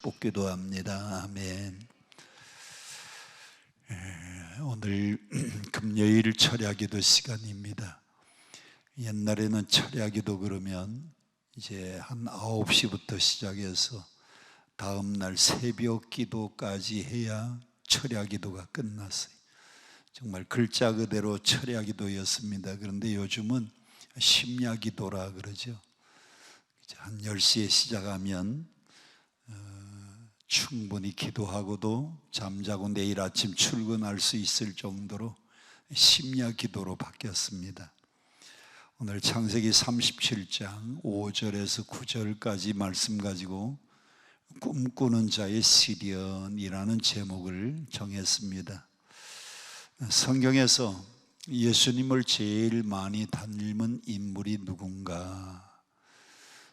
복기도합니다. 아멘. 오늘 금요일 철야기도 시간입니다. 옛날에는 철야기도 그러면 이제 한 9시부터 시작해서 다음날 새벽 기도까지 해야 철야기도가 끝났어요. 정말 글자 그대로 철야기도였습니다. 그런데 요즘은 심야기도라 그러죠. 한 10시에 시작하면 충분히 기도하고도 잠자고 내일 아침 출근할 수 있을 정도로 심야 기도로 바뀌었습니다. 오늘 창세기 37장 5절에서 9절까지 말씀 가지고 꿈꾸는 자의 시련이라는 제목을 정했습니다. 성경에서 예수님을 제일 많이 닮은 인물이 누군가?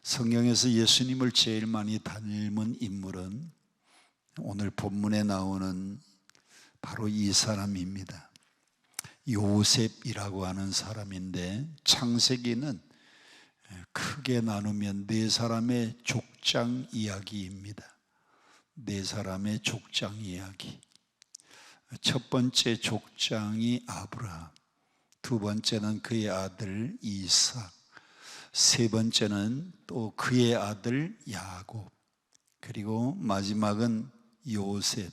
성경에서 예수님을 제일 많이 닮은 인물은 오늘 본문에 나오는 바로 이 사람입니다. 요셉이라고 하는 사람인데, 창세기는 크게 나누면 네 사람의 족장 이야기입니다. 네 사람의 족장 이야기. 첫 번째 족장이 아브라함, 두 번째는 그의 아들 이삭, 세 번째는 또 그의 아들 야곱, 그리고 마지막은 요셉.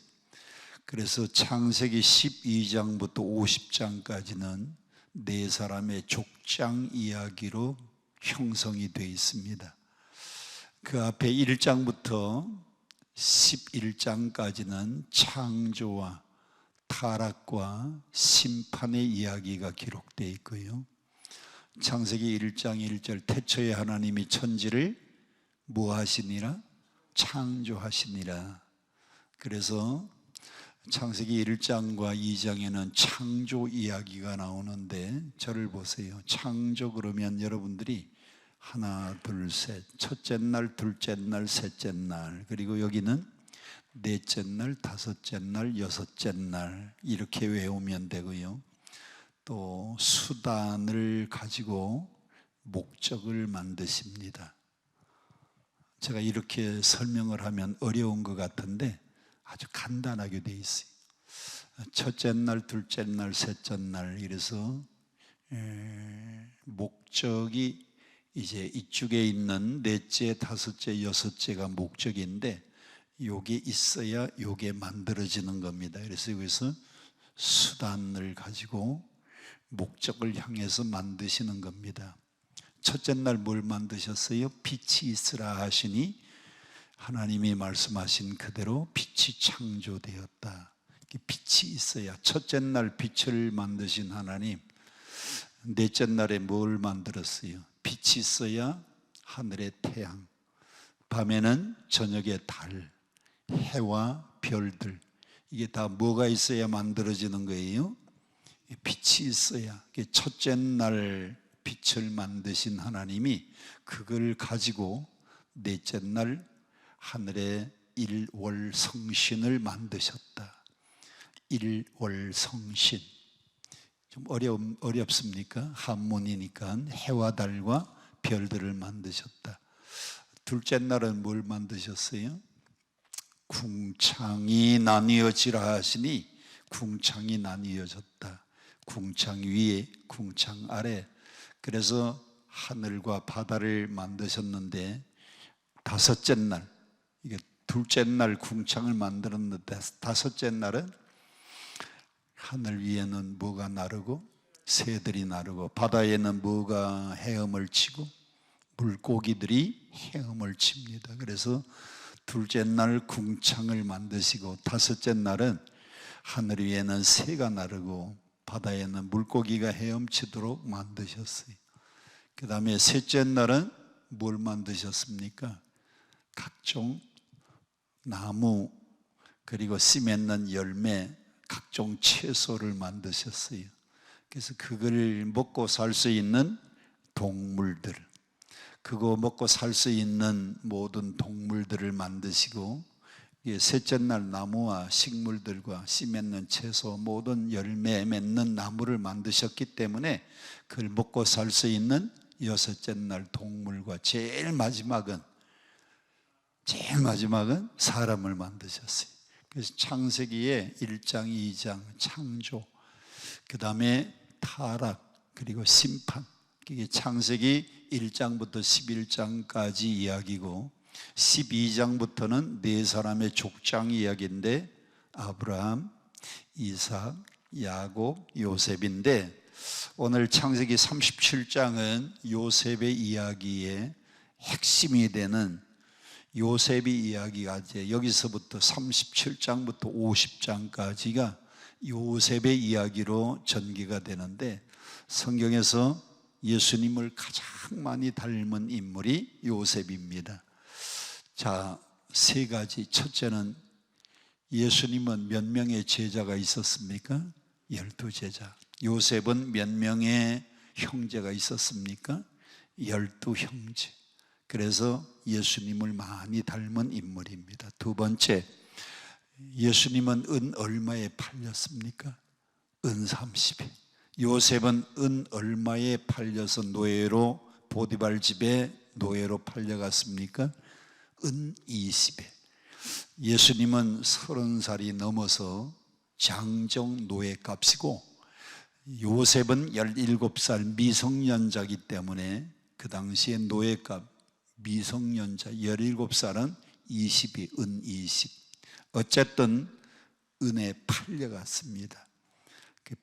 그래서 창세기 12장부터 50장까지는 네 사람의 족장 이야기로 형성이 되어 있습니다. 그 앞에 1장부터 11장까지는 창조와 타락과 심판의 이야기가 기록되어 있고요. 창세기 1장 1절, 태초에 하나님이 천지를 뭐 하시니라? 창조하시니라. 그래서 창세기 1장과 2장에는 창조 이야기가 나오는데, 저를 보세요. 창조 그러면 여러분들이 하나, 둘, 셋, 첫째 날, 둘째 날, 셋째 날, 그리고 여기는 넷째 날, 다섯째 날, 여섯째 날, 이렇게 외우면 되고요. 또 수단을 가지고 목적을 만드십니다. 제가 이렇게 설명을 하면 어려운 것 같은데 아주 간단하게 되어 있어요. 첫째 날, 둘째 날, 셋째 날, 이래서 목적이 이제 이쪽에 있는 넷째, 다섯째, 여섯째가 목적인데, 요게 있어야 요게 만들어지는 겁니다. 그래서 여기서 수단을 가지고 목적을 향해서 만드시는 겁니다. 첫째 날 뭘 만드셨어요? 빛이 있으라 하시니 하나님이 말씀하신 그대로 빛이 창조되었다. 빛이 있어야, 첫째 날 빛을 만드신 하나님, 넷째 날에 뭘 만들었어요? 빛이 있어야 하늘의 태양, 밤에는 저녁의 달, 해와 별들, 이게 다 뭐가 있어야 만들어지는 거예요? 빛이 있어야. 첫째 날 빛을 만드신 하나님이 그걸 가지고 넷째 날 하늘의 일월성신을 만드셨다. 일월성신, 좀 어렵습니까? 한문이니까 해와 달과 별들을 만드셨다. 둘째 날은 뭘 만드셨어요? 궁창이 나뉘어지라 하시니 궁창이 나뉘어졌다. 궁창 위에, 궁창 아래. 그래서 하늘과 바다를 만드셨는데, 다섯째 날, 이게 둘째 날 궁창을 만들었는데 다섯째 날은 하늘 위에는 뭐가 나르고? 새들이 나르고, 바다에는 뭐가 헤엄을 치고? 물고기들이 헤엄을 칩니다. 그래서 둘째 날 궁창을 만드시고, 다섯째 날은 하늘 위에는 새가 나르고 바다에는 물고기가 헤엄치도록 만드셨어요. 그 다음에 셋째 날은 뭘 만드셨습니까? 각종 나무, 그리고 씨 맺는 열매, 각종 채소를 만드셨어요. 그래서 그걸 먹고 살 수 있는 동물들, 그거 먹고 살 수 있는 모든 동물들을 만드시고, 셋째 날 나무와 식물들과 씨 맺는 채소, 모든 열매 맺는 나무를 만드셨기 때문에 그걸 먹고 살 수 있는 여섯째 날 동물과, 제일 마지막은 제일 마지막은 사람을 만드셨어요. 그래서 창세기에 1장, 2장 창조, 그 다음에 타락, 그리고 심판. 이게 창세기 1장부터 11장까지 이야기고 12장부터는 네 사람의 족장 이야기인데 아브라함, 이삭, 야곱, 요셉인데 오늘 창세기 37장은 요셉의 이야기의 핵심이 되는 요셉의 이야기가 이제 여기서부터 37장부터 50장까지가 요셉의 이야기로 전개가 되는데 성경에서 예수님을 가장 많이 닮은 인물이 요셉입니다. 자, 세 가지. 첫째는 예수님은 몇 명의 제자가 있었습니까? 12제자. 요셉은 몇 명의 형제가 있었습니까? 12형제. 그래서 예수님을 많이 닮은 인물입니다. 두 번째, 예수님은 은 얼마에 팔렸습니까? 은 30에. 요셉은 은 얼마에 팔려서 노예로 보디발 집에 노예로 팔려갔습니까? 은 20에. 예수님은 30살이 넘어서 장정 노예값이고 요셉은 17살 미성년자이기 때문에 그 당시에 노예값 미성년자 17살은 20이 은 20. 어쨌든 은에 팔려갔습니다.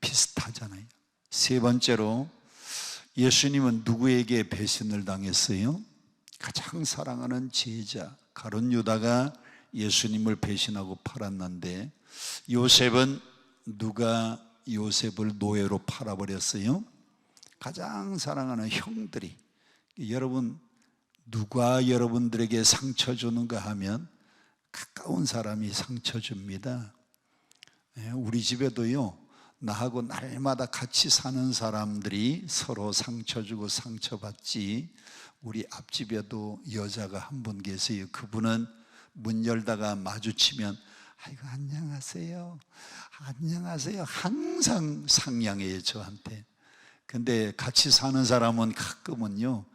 비슷하잖아요. 세 번째로 예수님은 누구에게 배신을 당했어요? 가장 사랑하는 제자 가룟 유다가 예수님을 배신하고 팔았는데 요셉은 누가 요셉을 노예로 팔아버렸어요? 가장 사랑하는 형들이. 여러분, 누가 여러분들에게 상처 주는가 하면 가까운 사람이 상처 줍니다. 우리 집에도요, 나하고 날마다 같이 사는 사람들이 서로 상처 주고 상처받지. 우리 앞집에도 여자가 한 분 계세요. 그분은 문 열다가 마주치면 아이고 안녕하세요, 안녕하세요 항상 상냥해요 저한테. 근데 같이 사는 사람은 가끔은요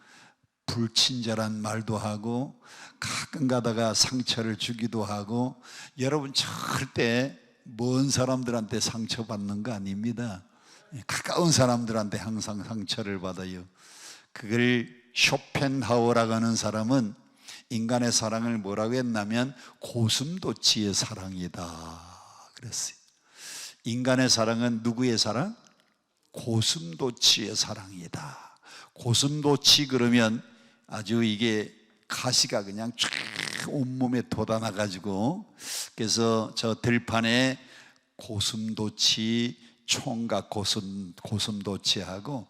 불친절한 말도 하고 가끔 가다가 상처를 주기도 하고. 여러분 절대 먼 사람들한테 상처받는 거 아닙니다. 가까운 사람들한테 항상 상처를 받아요. 그걸 쇼펜하우라고 하는 사람은 인간의 사랑을 뭐라고 했냐면 고슴도치의 사랑이다 그랬어요. 인간의 사랑은 누구의 사랑? 고슴도치의 사랑이다. 고슴도치 그러면 아주 이게 가시가 그냥 쫙 온몸에 돋아나가지고, 그래서 저 들판에 고슴도치, 총각 고슴도치하고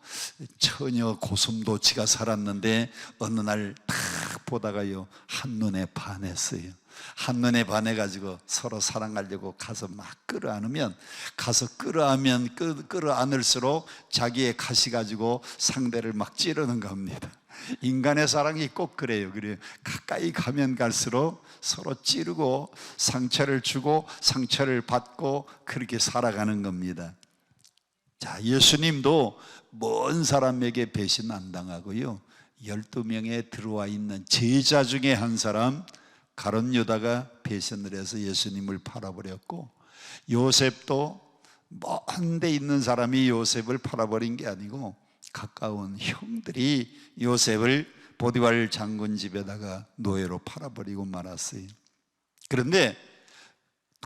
처녀 고슴도치가 살았는데 어느 날 딱 보다가요 한눈에 반했어요. 한눈에 반해가지고 서로 사랑하려고 가서 막 끌어안으면, 가서 끌어안을수록 자기의 가시 가지고 상대를 막 찌르는 겁니다. 인간의 사랑이 꼭 그래요. 가까이 가면 갈수록 서로 찌르고 상처를 주고 상처를 받고 그렇게 살아가는 겁니다. 자, 예수님도 먼 사람에게 배신 안 당하고요 12명에 들어와 있는 제자 중에 한 사람 가룟 유다가 배신을 해서 예수님을 팔아버렸고, 요셉도 먼 데 있는 사람이 요셉을 팔아버린 게 아니고 가까운 형들이 요셉을 보디발 장군 집에다가 노예로 팔아버리고 말았어요. 그런데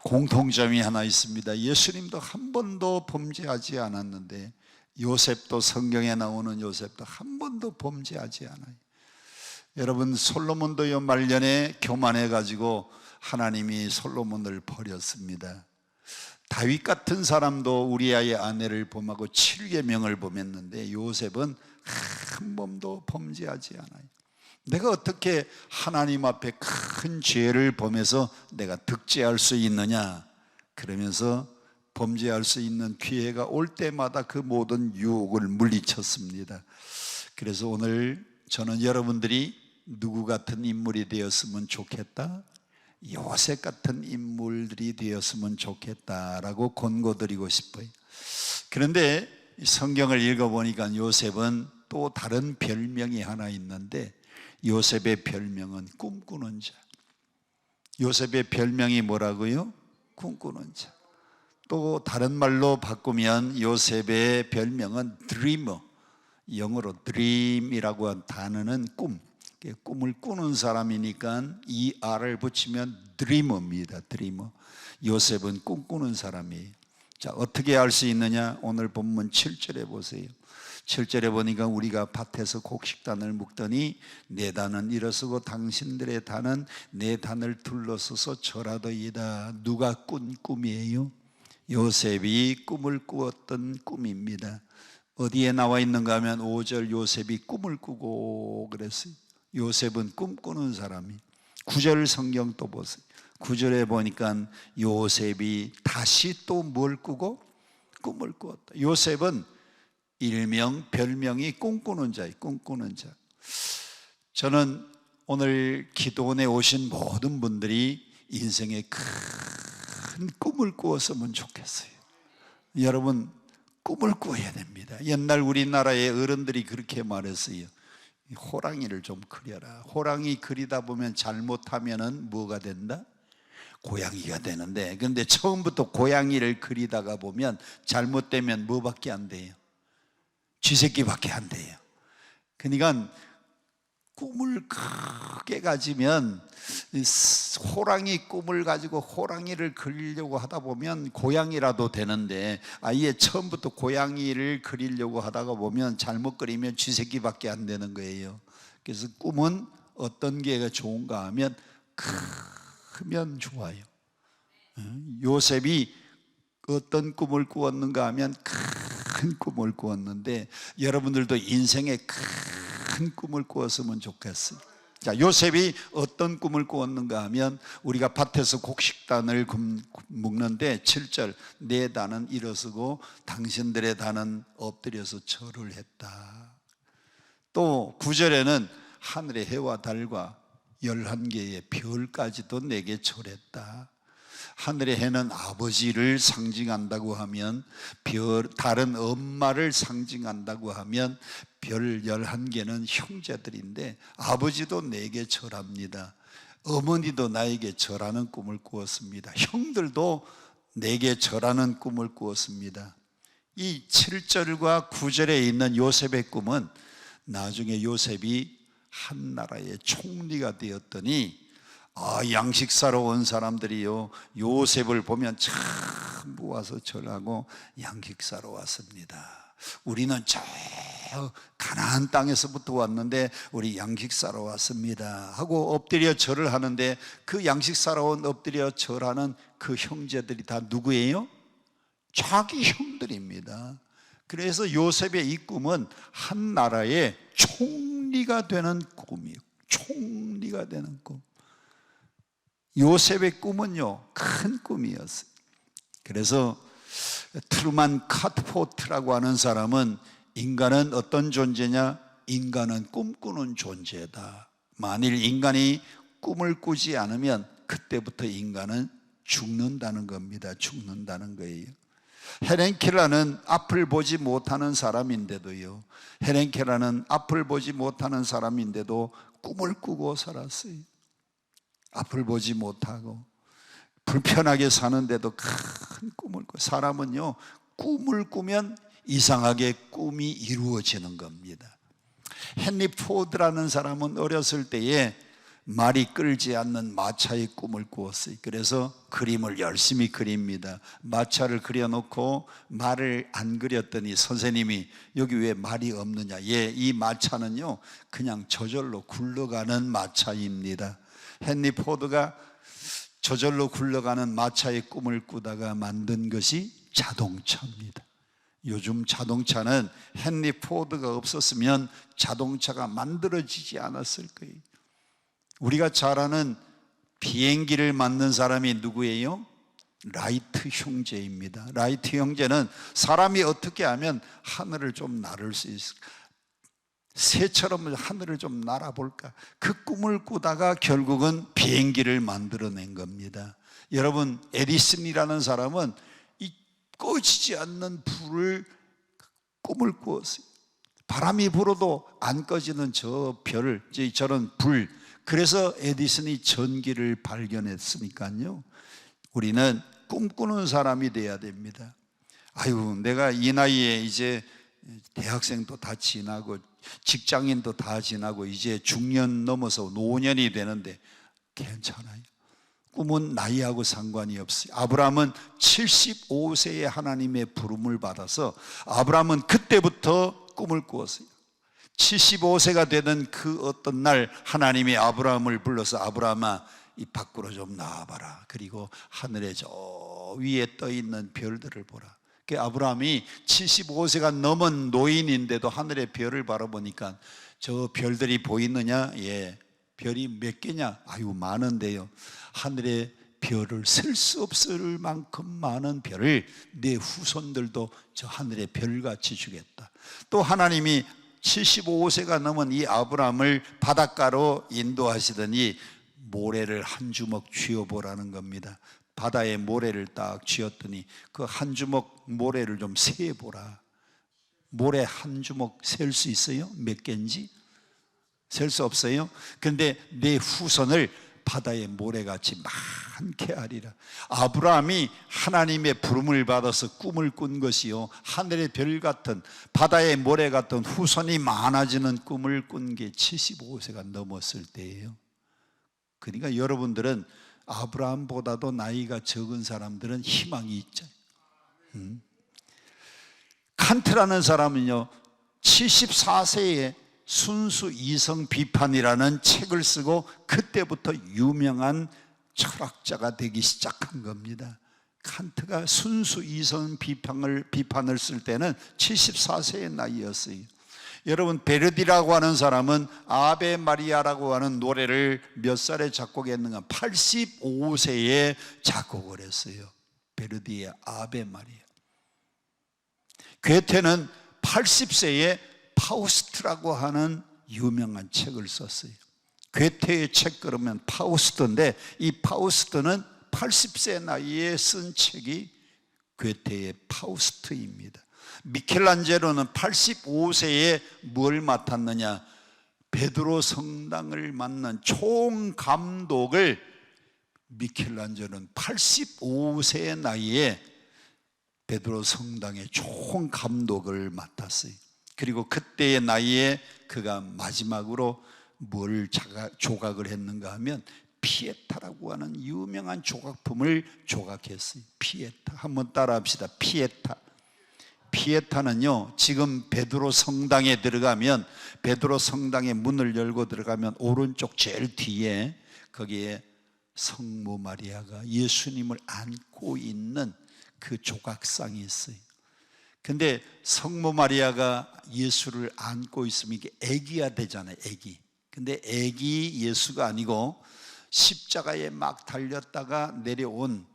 공통점이 하나 있습니다. 예수님도 한 번도 범죄하지 않았는데 요셉도, 성경에 나오는 요셉도 한 번도 범죄하지 않아요. 여러분, 솔로몬도요 말년에 교만해가지고 하나님이 솔로몬을 버렸습니다. 다윗 같은 사람도 우리아의 아내를 범하고 7계명을 범했는데 요셉은 한 번도 범죄하지 않아요. 내가 어떻게 하나님 앞에 큰 죄를 범해서 내가 득죄할 수 있느냐, 그러면서 범죄할 수 있는 기회가 올 때마다 그 모든 유혹을 물리쳤습니다. 그래서 오늘 저는 여러분들이 누구 같은 인물이 되었으면 좋겠다? 요셉 같은 인물들이 되었으면 좋겠다라고 권고드리고 싶어요. 그런데 성경을 읽어보니까 요셉은 또 다른 별명이 하나 있는데 요셉의 별명은 꿈꾸는 자. 요셉의 별명이 뭐라고요? 꿈꾸는 자. 또 다른 말로 바꾸면 요셉의 별명은 드리머, 영어로 dream이라고 한 단어는 꿈, 꿈을 꾸는 사람이니까 이 R을 붙이면 드리머입니다. 드리머. 요셉은 꿈꾸는 사람이에요. 자, 어떻게 알 수 있느냐? 오늘 본문 7절에 보세요. 7절에 보니까 우리가 밭에서 곡식단을 묶더니 내 단은 일어서고 당신들의 단은 내 단을 둘러서서 절하더이다. 누가 꾼 꿈이에요? 요셉이 꿈을 꾸었던 꿈입니다. 어디에 나와 있는가 하면 5절 요셉이 꿈을 꾸고 그랬어요. 요셉은 꿈꾸는 사람이. 9절 성경 또 보세요. 9절에 보니까 요셉이 다시 또 뭘 꾸고? 꿈을 꾸었다. 요셉은 일명 별명이 꿈꾸는 자예요. 꿈꾸는 자. 저는 오늘 기도원에 오신 모든 분들이 인생에 큰 꿈을 꾸었으면 좋겠어요. 여러분 꿈을 꾸어야 됩니다. 옛날 우리나라의 어른들이 그렇게 말했어요. 호랑이를 좀 그려라. 호랑이 그리다 보면 잘못하면은 뭐가 된다? 고양이가 되는데, 그런데 처음부터 고양이를 그리다가 보면 잘못되면 뭐밖에 안 돼요? 쥐새끼밖에 안 돼요. 그러니까 꿈을 크게 가지면, 호랑이 꿈을 가지고 호랑이를 그리려고 하다 보면 고양이라도 되는데, 아예 처음부터 고양이를 그리려고 하다가 보면 잘못 그리면 쥐새끼밖에 안 되는 거예요. 그래서 꿈은 어떤 게 좋은가 하면 크면 좋아요. 요셉이 어떤 꿈을 꾸었는가 하면 큰 꿈을 꾸었는데, 여러분들도 인생에 큰 꿈을 꾸었으면 좋겠어요. 자, 요셉이 어떤 꿈을 꾸었는가 하면 우리가 밭에서 곡식단을 묶는데 7절 내 단은 일어서고 당신들의 단은 엎드려서 절을 했다. 또 9절에는 하늘의 해와 달과 11개의 별까지도 내게 절했다. 하늘의 해는 아버지를 상징한다고 하면, 달은 엄마를 상징한다고 하면, 별 11개는 형제들인데 아버지도 내게 절합니다. 어머니도 나에게 절하는 꿈을 꾸었습니다. 형들도 내게 절하는 꿈을 꾸었습니다. 이 7절과 9절에 있는 요셉의 꿈은 나중에 요셉이 한 나라의 총리가 되었더니, 양식 사러 온 사람들이요, 요셉을 보면 참 모아서 절하고 양식 사러 왔습니다. 우리는 저 가나안 땅에서부터 왔는데 우리 양식 사러 왔습니다 하고 엎드려 절을 하는데, 그 양식 사러 온 엎드려 절하는 그 형제들이 다 누구예요? 자기 형들입니다. 그래서 요셉의 이 꿈은 한 나라의 총리가 되는 꿈이에요. 총리가 되는 꿈. 요셉의 꿈은요, 큰 꿈이었어요. 그래서 트루만 카포트라고 하는 사람은, 인간은 어떤 존재냐? 인간은 꿈꾸는 존재다. 만일 인간이 꿈을 꾸지 않으면 그때부터 인간은 죽는다는 겁니다. 죽는다는 거예요. 헬렌 켈러는 앞을 보지 못하는 사람인데도요, 헬렌 켈러는 앞을 보지 못하는 사람인데도 꿈을 꾸고 살았어요. 앞을 보지 못하고 불편하게 사는데도 큰 꿈을 꿔. 사람은요, 꿈을 꾸면 이상하게 꿈이 이루어지는 겁니다. 헨리 포드라는 사람은 어렸을 때에 말이 끌지 않는 마차의 꿈을 꾸었어요. 그래서 그림을 열심히 그립니다. 마차를 그려놓고 말을 안 그렸더니 선생님이 여기 왜 말이 없느냐? 이 마차는요, 그냥 저절로 굴러가는 마차입니다. 헨리 포드가 저절로 굴러가는 마차의 꿈을 꾸다가 만든 것이 자동차입니다. 요즘 자동차는 헨리 포드가 없었으면 자동차가 만들어지지 않았을 거예요. 우리가 잘 아는 비행기를 만든 사람이 누구예요? 라이트 형제입니다. 라이트 형제는 사람이 어떻게 하면 하늘을 좀 나를 수 있을까? 새처럼 하늘을 좀 날아볼까? 그 꿈을 꾸다가 결국은 비행기를 만들어낸 겁니다. 여러분, 에디슨이라는 사람은 이 꺼지지 않는 불을 꿈을 꾸었어요. 바람이 불어도 안 꺼지는 저 별, 저런 불, 그래서 에디슨이 전기를 발견했으니까요, 우리는 꿈꾸는 사람이 돼야 됩니다. 아유, 내가 이 나이에 이제 대학생도 다 지나고 직장인도 다 지나고 이제 중년 넘어서 노년이 되는데 괜찮아요. 꿈은 나이하고 상관이 없어요. 아브라함은 75세에 하나님의 부름을 받아서 아브라함은 그때부터 꿈을 꾸었어요. 75세가 되던 그 어떤 날 하나님이 아브라함을 불러서 아브라함아, 이 밖으로 좀 나와봐라. 그리고 하늘에 저 위에 떠 있는 별들을 보라. 그 아브라함이 75세가 넘은 노인인데도 하늘의 별을 바라보니까 저 별들이 보이느냐? 예. 별이 몇 개냐? 아유, 많은데요. 하늘의 별을 셀 수 없을 만큼 많은 별을 내 후손들도 저 하늘의 별같이 주겠다. 또 하나님이 75세가 넘은 이 아브라함을 바닷가로 인도하시더니 모래를 한 주먹 쥐어보라는 겁니다. 바다에 모래를 딱 쥐었더니 그 한 주먹 모래를 좀 세보라. 모래 한 주먹 셀 수 있어요? 몇 개인지? 셀 수 없어요? 그런데 내 후손을 바다의 모래같이 많게 하리라. 아브라함이 하나님의 부름을 받아서 꿈을 꾼 것이요, 하늘의 별 같은 바다의 모래 같은 후손이 많아지는 꿈을 꾼 게 75세가 넘었을 때예요. 그러니까 여러분들은 아브라함보다도 나이가 적은 사람들은 희망이 있죠. 칸트라는 사람은요, 74세에 순수 이성 비판이라는 책을 쓰고 그때부터 유명한 철학자가 되기 시작한 겁니다. 칸트가 순수 이성 비판을 쓸 때는 74세의 나이였어요. 여러분, 베르디라고 하는 사람은 아베 마리아라고 하는 노래를 몇 살에 작곡했는가? 85세에 작곡을 했어요. 베르디의 아베 마리아. 괴테는 80세에 파우스트라고 하는 유명한 책을 썼어요. 괴테의 책 그러면 파우스트인데, 이 파우스트는 80세 나이에 쓴 책이 괴테의 파우스트입니다. 미켈란젤로는 85세에 뭘 맡았느냐? 베드로 성당을 맡는 총감독을 미켈란젤로는 85세의 나이에 베드로 성당의 총감독을 맡았어요. 그리고 그때의 나이에 그가 마지막으로 뭘 조각을 했는가 하면 피에타라고 하는 유명한 조각품을 조각했어요. 피에타. 한번 따라 합시다. 피에타. 피에타는요, 지금 베드로 성당에 들어가면, 베드로 성당의 문을 열고 들어가면 오른쪽 제일 뒤에 거기에 성모 마리아가 예수님을 안고 있는 그 조각상이 있어요. 근데 성모 마리아가 예수를 안고 있으면 이게 애기가 되잖아요. 애기. 근데 애기 예수가 아니고 십자가에 막 달렸다가 내려온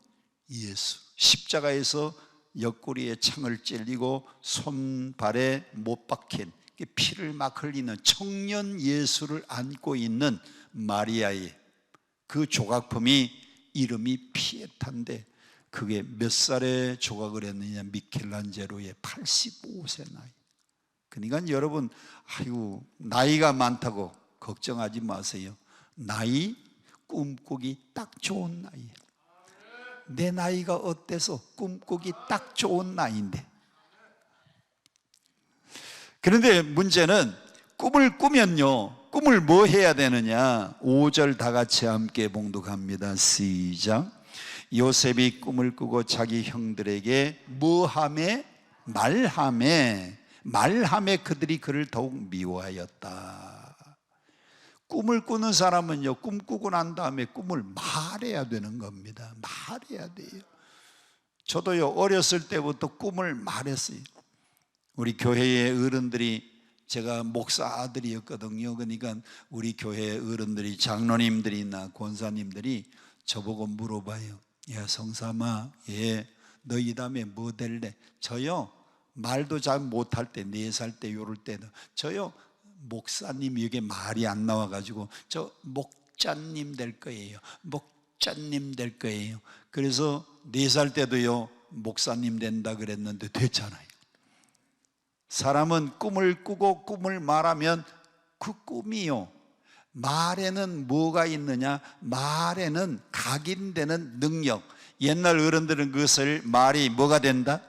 예수. 십자가에서 옆구리에 창을 찔리고 손발에 못 박힌 피를 막 흘리는 청년 예수를 안고 있는 마리아의 그 조각품이 이름이 피에타인데, 그게 몇 살에 조각을 했느냐? 미켈란젤로의 85세 나이. 그러니까 여러분, 아유, 나이가 많다고 걱정하지 마세요. 나이 꿈꾸기 딱 좋은 나이예요. 내 나이가 어때서 꿈꾸기 딱 좋은 나이인데. 그런데 문제는 꿈을 꾸면요, 꿈을 뭐 해야 되느냐? 5절 다 같이 함께 봉독합니다. 시작. 요셉이 꿈을 꾸고 자기 형들에게 뭐하매? 말하매 그들이 그를 더욱 미워하였다. 꿈을 꾸는 사람은요, 꿈꾸고 난 다음에 꿈을 말해야 되는 겁니다. 말해야 돼요. 저도요, 어렸을 때부터 꿈을 말했어요. 우리 교회의 어른들이, 제가 목사 아들이었거든요. 그러니까 우리 교회 어른들이, 장로님들이나 권사님들이 저보고 물어봐요. 야, 성삼아, 예, 너 이 다음에 뭐 될래? 저요, 말도 잘 못할 때, 4살 때 요럴 때는 저요, 목사님, 이게 말이 안 나와가지고 저 목자님 될 거예요. 목자님 될 거예요. 그래서 4살 때도요, 목사님 된다 그랬는데 됐잖아요. 사람은 꿈을 꾸고 꿈을 말하면 그 꿈이요, 말에는 뭐가 있느냐? 말에는 각인되는 능력. 옛날 어른들은 그것을 말이 뭐가 된다?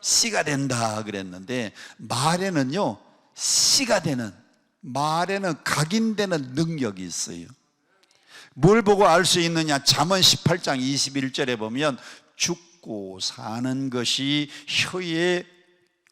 씨가 된다 그랬는데, 말에는요 씨가 되는, 말에는 각인되는 능력이 있어요. 뭘 보고 알 수 있느냐? 잠언 18장 21절에 보면 죽고 사는 것이 혀의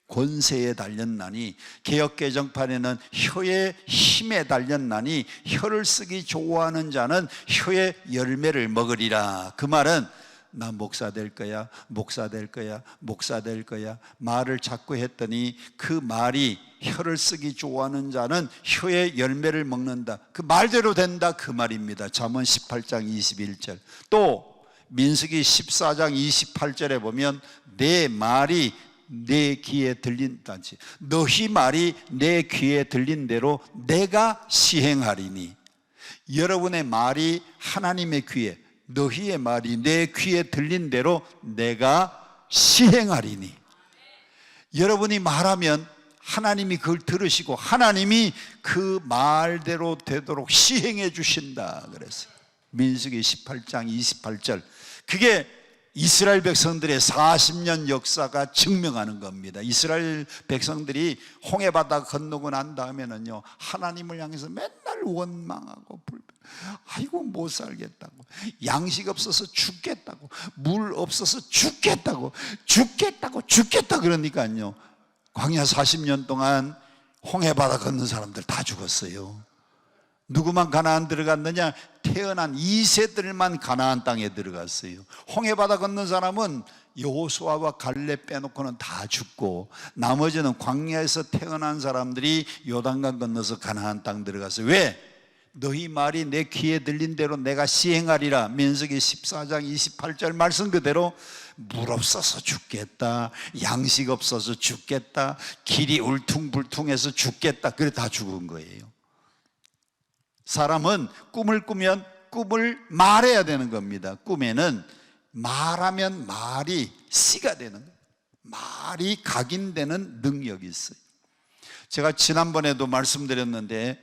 권세에 달렸나니, 개역개정판에는 혀의 힘에 달렸나니 혀를 쓰기 좋아하는 자는 혀의 열매를 먹으리라. 그 말은 나 목사 될 거야, 목사 될 거야, 목사 될 거야 말을 자꾸 했더니 그 말이 혀를 쓰기 좋아하는 자는 혀의 열매를 먹는다. 그 말대로 된다 그 말입니다. 잠언 18장 21절. 또 민수기 14장 28절에 보면 내 말이 내 귀에 들린다지, 너희 말이 내 귀에 들린 대로 내가 시행하리니. 여러분의 말이 하나님의 귀에, 너희의 말이 내 귀에 들린 대로 내가 시행하리니. 여러분이 말하면 하나님이 그걸 들으시고 하나님이 그 말대로 되도록 시행해 주신다 그랬어요. 민수기 18장 28절. 그게 이스라엘 백성들의 40년 역사가 증명하는 겁니다. 이스라엘 백성들이 홍해바다 건너고 난 다음에는요, 하나님을 향해서 맨날 원망하고 아이고 못 살겠다고, 양식 없어서 죽겠다고, 물 없어서 죽겠다고 그러니까요, 광야 40년 동안 홍해바다 건넌 사람들 다 죽었어요. 누구만 가나안 들어갔느냐? 태어난 2세들만 가나안 땅에 들어갔어요. 홍해바다 건넌 사람은 여호수아와 갈렙 빼놓고는 다 죽고, 나머지는 광야에서 태어난 사람들이 요단강 건너서 가나안 땅 들어갔어요. 왜? 너희 말이 내 귀에 들린 대로 내가 시행하리라. 민수기 14장 28절 말씀 그대로 물 없어서 죽겠다, 양식 없어서 죽겠다, 길이 울퉁불퉁해서 죽겠다, 그래 다 죽은 거예요. 사람은 꿈을 꾸면 꿈을 말해야 되는 겁니다. 꿈에는 말하면 말이 씨가 되는 거예요. 말이 각인되는 능력이 있어요. 제가 지난번에도 말씀드렸는데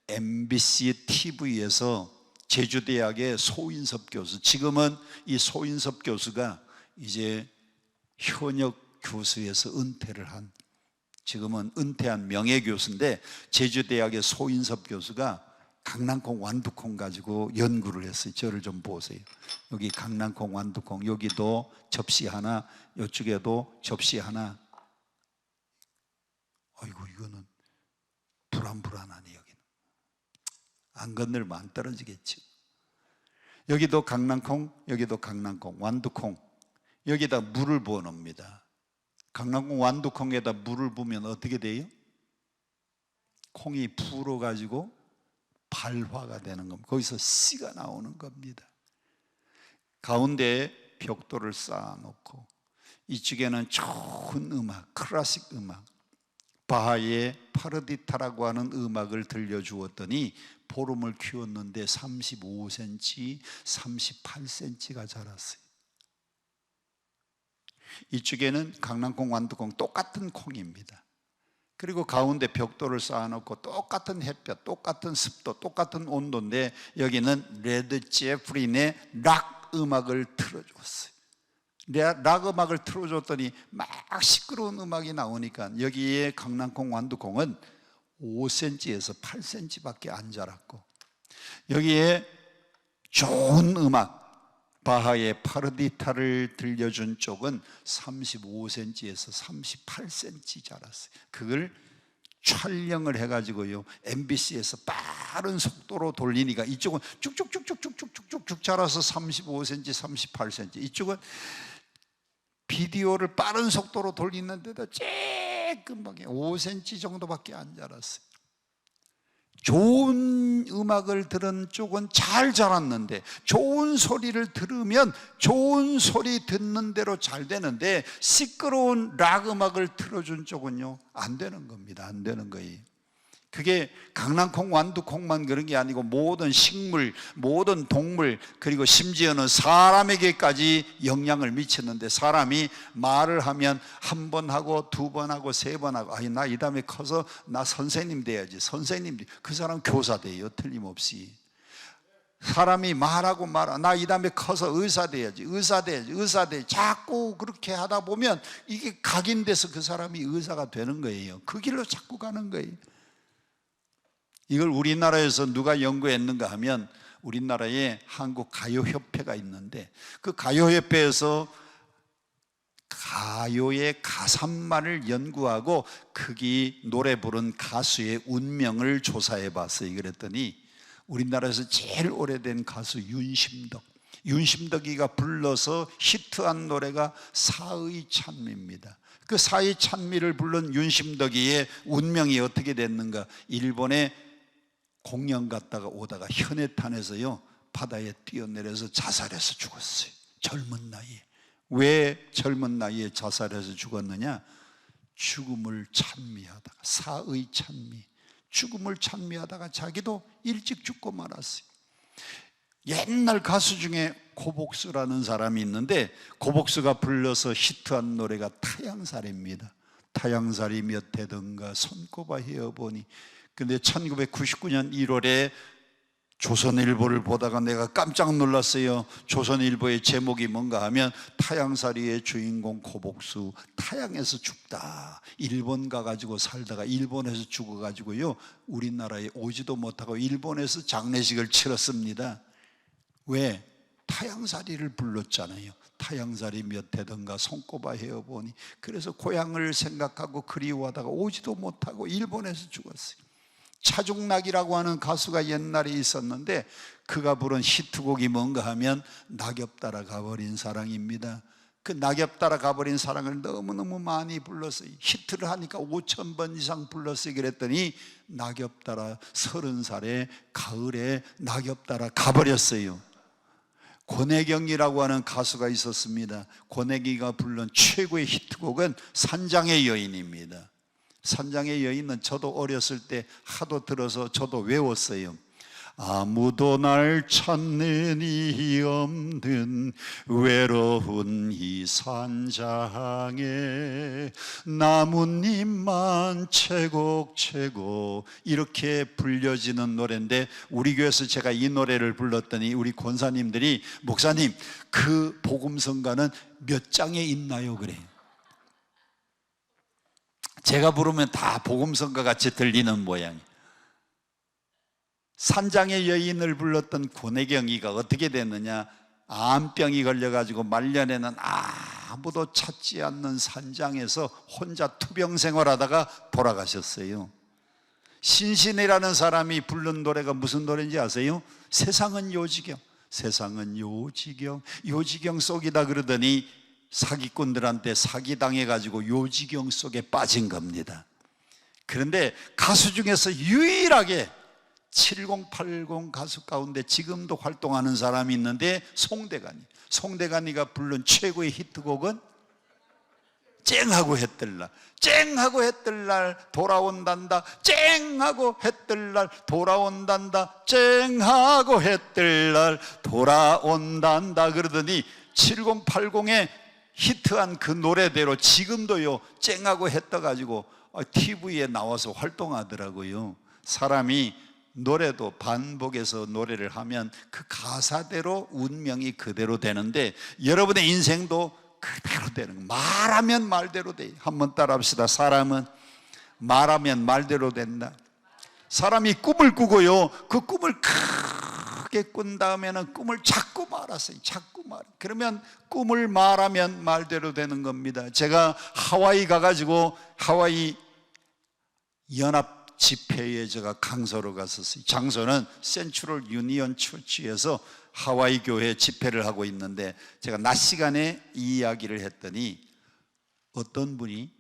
MBC TV에서 제주대학의 소인섭 교수, 지금은 이 소인섭 교수가 이제 현역 교수에서 은퇴를 한, 지금은 은퇴한 명예교수인데, 제주대학의 소인섭 교수가 강낭콩 완두콩 가지고 연구를 했어요. 저를 좀 보세요. 여기 강낭콩 완두콩, 여기도 접시 하나, 이쪽에도 접시 하나. 아이고 이거는 불안하네. 여기는 안 건들면 안 떨어지겠지. 여기도 강낭콩, 여기도 강낭콩, 완두콩, 여기다 물을 부어 놓습니다. 강낭콩 완두콩에다 물을 부으면 어떻게 돼요? 콩이 불어 가지고 발화가 되는 겁니다. 거기서 씨가 나오는 겁니다. 가운데에 벽돌을 쌓아놓고 이쪽에는 좋은 음악, 클래식 음악, 바하의 파르디타라고 하는 음악을 들려주었더니 보름을 키웠는데 35cm, 38cm가 자랐어요. 이쪽에는 강낭콩, 완두콩 똑같은 콩입니다. 그리고 가운데 벽돌을 쌓아놓고 똑같은 햇볕, 똑같은 습도, 똑같은 온도인데 여기는 레드 제프린의 락 음악을 틀어줬어요. 락 음악을 틀어줬더니 막 시끄러운 음악이 나오니까 여기에 강낭콩, 완두콩은 5cm에서 8cm밖에 안 자랐고, 여기에 좋은 음악, 바하의 파르디타를 들려준 쪽은 35cm에서 38cm 자랐어요. 그걸 촬영을 해가지고요, MBC에서 빠른 속도로 돌리니까 이쪽은 쭉쭉쭉쭉쭉쭉쭉 자라서 35cm, 38cm, 이쪽은 비디오를 빠른 속도로 돌리는데도 쬐끔하게 5cm 정도밖에 안 자랐어요. 좋은 음악을 들은 쪽은 잘 자랐는데, 좋은 소리를 들으면 좋은 소리 듣는 대로 잘 되는데, 시끄러운 락 음악을 틀어준 쪽은요 안 되는 겁니다. 안 되는 거예요. 그게 강낭콩, 완두콩만 그런 게 아니고 모든 식물, 모든 동물, 그리고 심지어는 사람에게까지 영향을 미쳤는데, 사람이 말을 하면 한 번 하고 두 번 하고 세 번 하고, 아니 나 이 다음에 커서 나 선생님 돼야지. 선생님, 그 사람 교사 돼요, 틀림없이. 사람이 말하고 나 이 다음에 커서 의사 돼야지, 의사 돼야지, 의사 돼야지. 자꾸 그렇게 하다 보면 이게 각인돼서 그 사람이 의사가 되는 거예요. 그 길로 자꾸 가는 거예요. 이걸 우리나라에서 누가 연구했는가 하면, 우리나라에 한국가요협회가 있는데, 그 가요협회에서 가요의 가사만을 연구하고 거기 노래 부른 가수의 운명을 조사해 봤어요. 그랬더니 우리나라에서 제일 오래된 가수 윤심덕이가 불러서 히트한 노래가 사의 찬미입니다. 그 사의 찬미를 부른 윤심덕이의 운명이 어떻게 됐는가? 일본에 공연 갔다가 오다가 현해탄에서요 바다에 뛰어내려서 자살해서 죽었어요. 젊은 나이에. 왜 젊은 나이에 자살해서 죽었느냐? 죽음을 찬미하다가, 사의 찬미, 죽음을 찬미하다가 자기도 일찍 죽고 말았어요. 옛날 가수 중에 고복수라는 사람이 있는데, 고복수가 불러서 히트한 노래가 타양살이입니다. 타양살이 몇 해던가 손꼽아 헤어보니. 근데 1999년 1월에 조선일보를 보다가 내가 깜짝 놀랐어요. 조선일보의 제목이 뭔가 하면, 타양살이의 주인공 고복수 타양에서 죽다. 일본 가가지고 살다가 일본에서 죽어가지고요 우리나라에 오지도 못하고 일본에서 장례식을 치렀습니다. 왜? 타양살이를 불렀잖아요. 타양살이 몇 해던가 손꼽아 헤어보니. 그래서 고향을 생각하고 그리워하다가 오지도 못하고 일본에서 죽었어요. 차중락이라고 하는 가수가 옛날에 있었는데, 그가 부른 히트곡이 뭔가 하면 낙엽 따라 가버린 사랑입니다. 그 낙엽 따라 가버린 사랑을 너무너무 많이 불렀어요. 히트를 하니까 5,000번 이상 불렀어요. 그랬더니 낙엽 따라 30살에 가을에 낙엽 따라 가버렸어요. 권혜경이라고 하는 가수가 있었습니다. 권혜기가 부른 최고의 히트곡은 산장의 여인입니다. 산장의 여인은 저도 어렸을 때 하도 들어서 저도 외웠어요. 아무도 날 찾는 이 없는 외로운 이 산장에 나뭇잎만 채곡채곡, 이렇게 불려지는 노래인데, 우리 교회에서 제가 이 노래를 불렀더니 우리 권사님들이, 목사님 그 복음성가는 몇 장에 있나요? 그래요. 제가 부르면 다 복음성가 같이 들리는 모양이에요. 산장의 여인을 불렀던 권혜경이가 어떻게 됐느냐? 암병이 걸려가지고 말년에는 아무도 찾지 않는 산장에서 혼자 투병 생활하다가 돌아가셨어요. 신신이라는 사람이 부른 노래가 무슨 노래인지 아세요? 세상은 요지경, 세상은 요지경, 요지경 속이다 그러더니 사기꾼들한테 사기당해가지고 요지경 속에 빠진 겁니다. 그런데 가수 중에서 유일하게 7080 가수 가운데 지금도 활동하는 사람이 있는데, 송대관이가 부른 최고의 히트곡은 쨍하고 해뜰날, 쨍하고 해뜰날 돌아온단다, 쨍하고 해뜰날 돌아온단다, 쨍하고 해뜰날 돌아온단다 그러더니 7080에 히트한 그 노래대로 지금도요 쨍하고 해 떠가지고 TV에 나와서 활동하더라고요. 사람이 노래도 반복해서 노래를 하면 그 가사대로 운명이 그대로 되는데, 여러분의 인생도 그대로 되는 거예요. 말하면 말대로 돼요. 한번 따라 합시다. 사람은 말하면 말대로 된다. 사람이 꿈을 꾸고요, 그 꿈을 크게 꾼 다음에는 꿈을 자꾸 말았어요. 자꾸 말. 그러면 꿈을 말하면 말대로 되는 겁니다. 제가 하와이 가가지고 하와이 연합 집회에 제가 강사로 갔었어요. 장소는 센트럴 유니언 처치에서 하와이 교회 집회를 하고 있는데, 제가 낮 시간에 이 이야기를 했더니 어떤 분이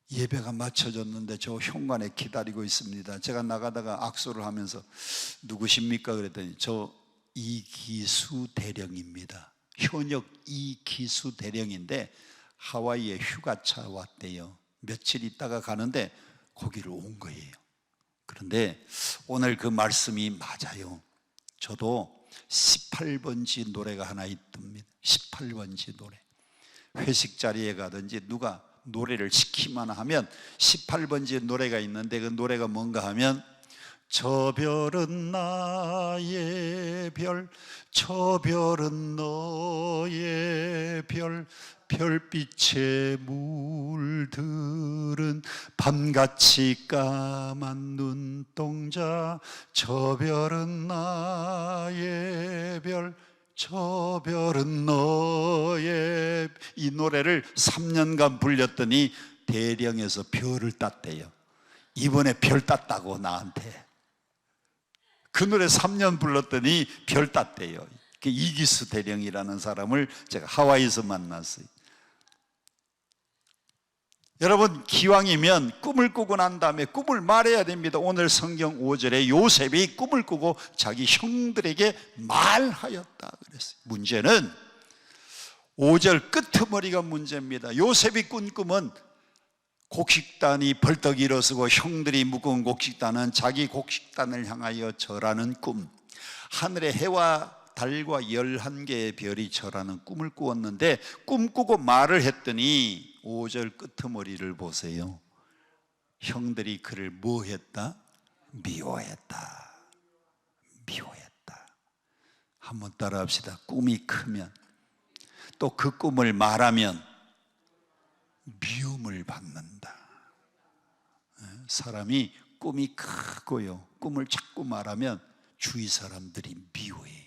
예배가 마쳐졌는데 저 현관에 기다리고 있습니다. 제가 나가다가 악수를 하면서 누구십니까? 그랬더니 저 이기수 대령입니다. 현역 이기수 대령인데 하와이에 휴가차 왔대요. 며칠 있다가 가는데 거기를 온 거예요. 그런데 오늘 그 말씀이 맞아요. 저도 18번지 노래가 하나 있답니다. 18번지 노래. 회식 자리에 가든지 누가 노래를 시키만 하면 18번지 노래가 있는데, 그 노래가 뭔가 하면 저 별은 나의 별, 저 별은 너의 별, 별빛에 물들은 밤같이 까만 눈동자, 저 별은 나의 별, 저 별은 너의. 이 노래를 3년간 불렸더니 대령에서 별을 땄대요. 이번에 별 땄다고 나한테. 그 노래 3년 불렀더니 별 땄대요. 이기수 대령이라는 사람을 제가 하와이에서 만났어요. 여러분, 기왕이면 꿈을 꾸고 난 다음에 꿈을 말해야 됩니다. 오늘 성경 5절에 요셉이 꿈을 꾸고 자기 형들에게 말하였다 그랬어요. 문제는 5절 끄트머리가 문제입니다. 요셉이 꾼 꿈은 곡식단이 벌떡 일어서고 형들이 묶은 곡식단은 자기 곡식단을 향하여 절하는 꿈, 하늘의 해와 달과 11개의 별이 절하는 꿈을 꾸었는데, 꿈꾸고 말을 했더니 5절 끄트머리를 보세요. 형들이 그를 뭐 했다? 미워했다. 미워했다. 한번 따라 합시다. 꿈이 크면, 또 그 꿈을 말하면 미움을 받는다. 사람이 꿈이 크고요, 꿈을 자꾸 말하면 주위 사람들이 미워해요.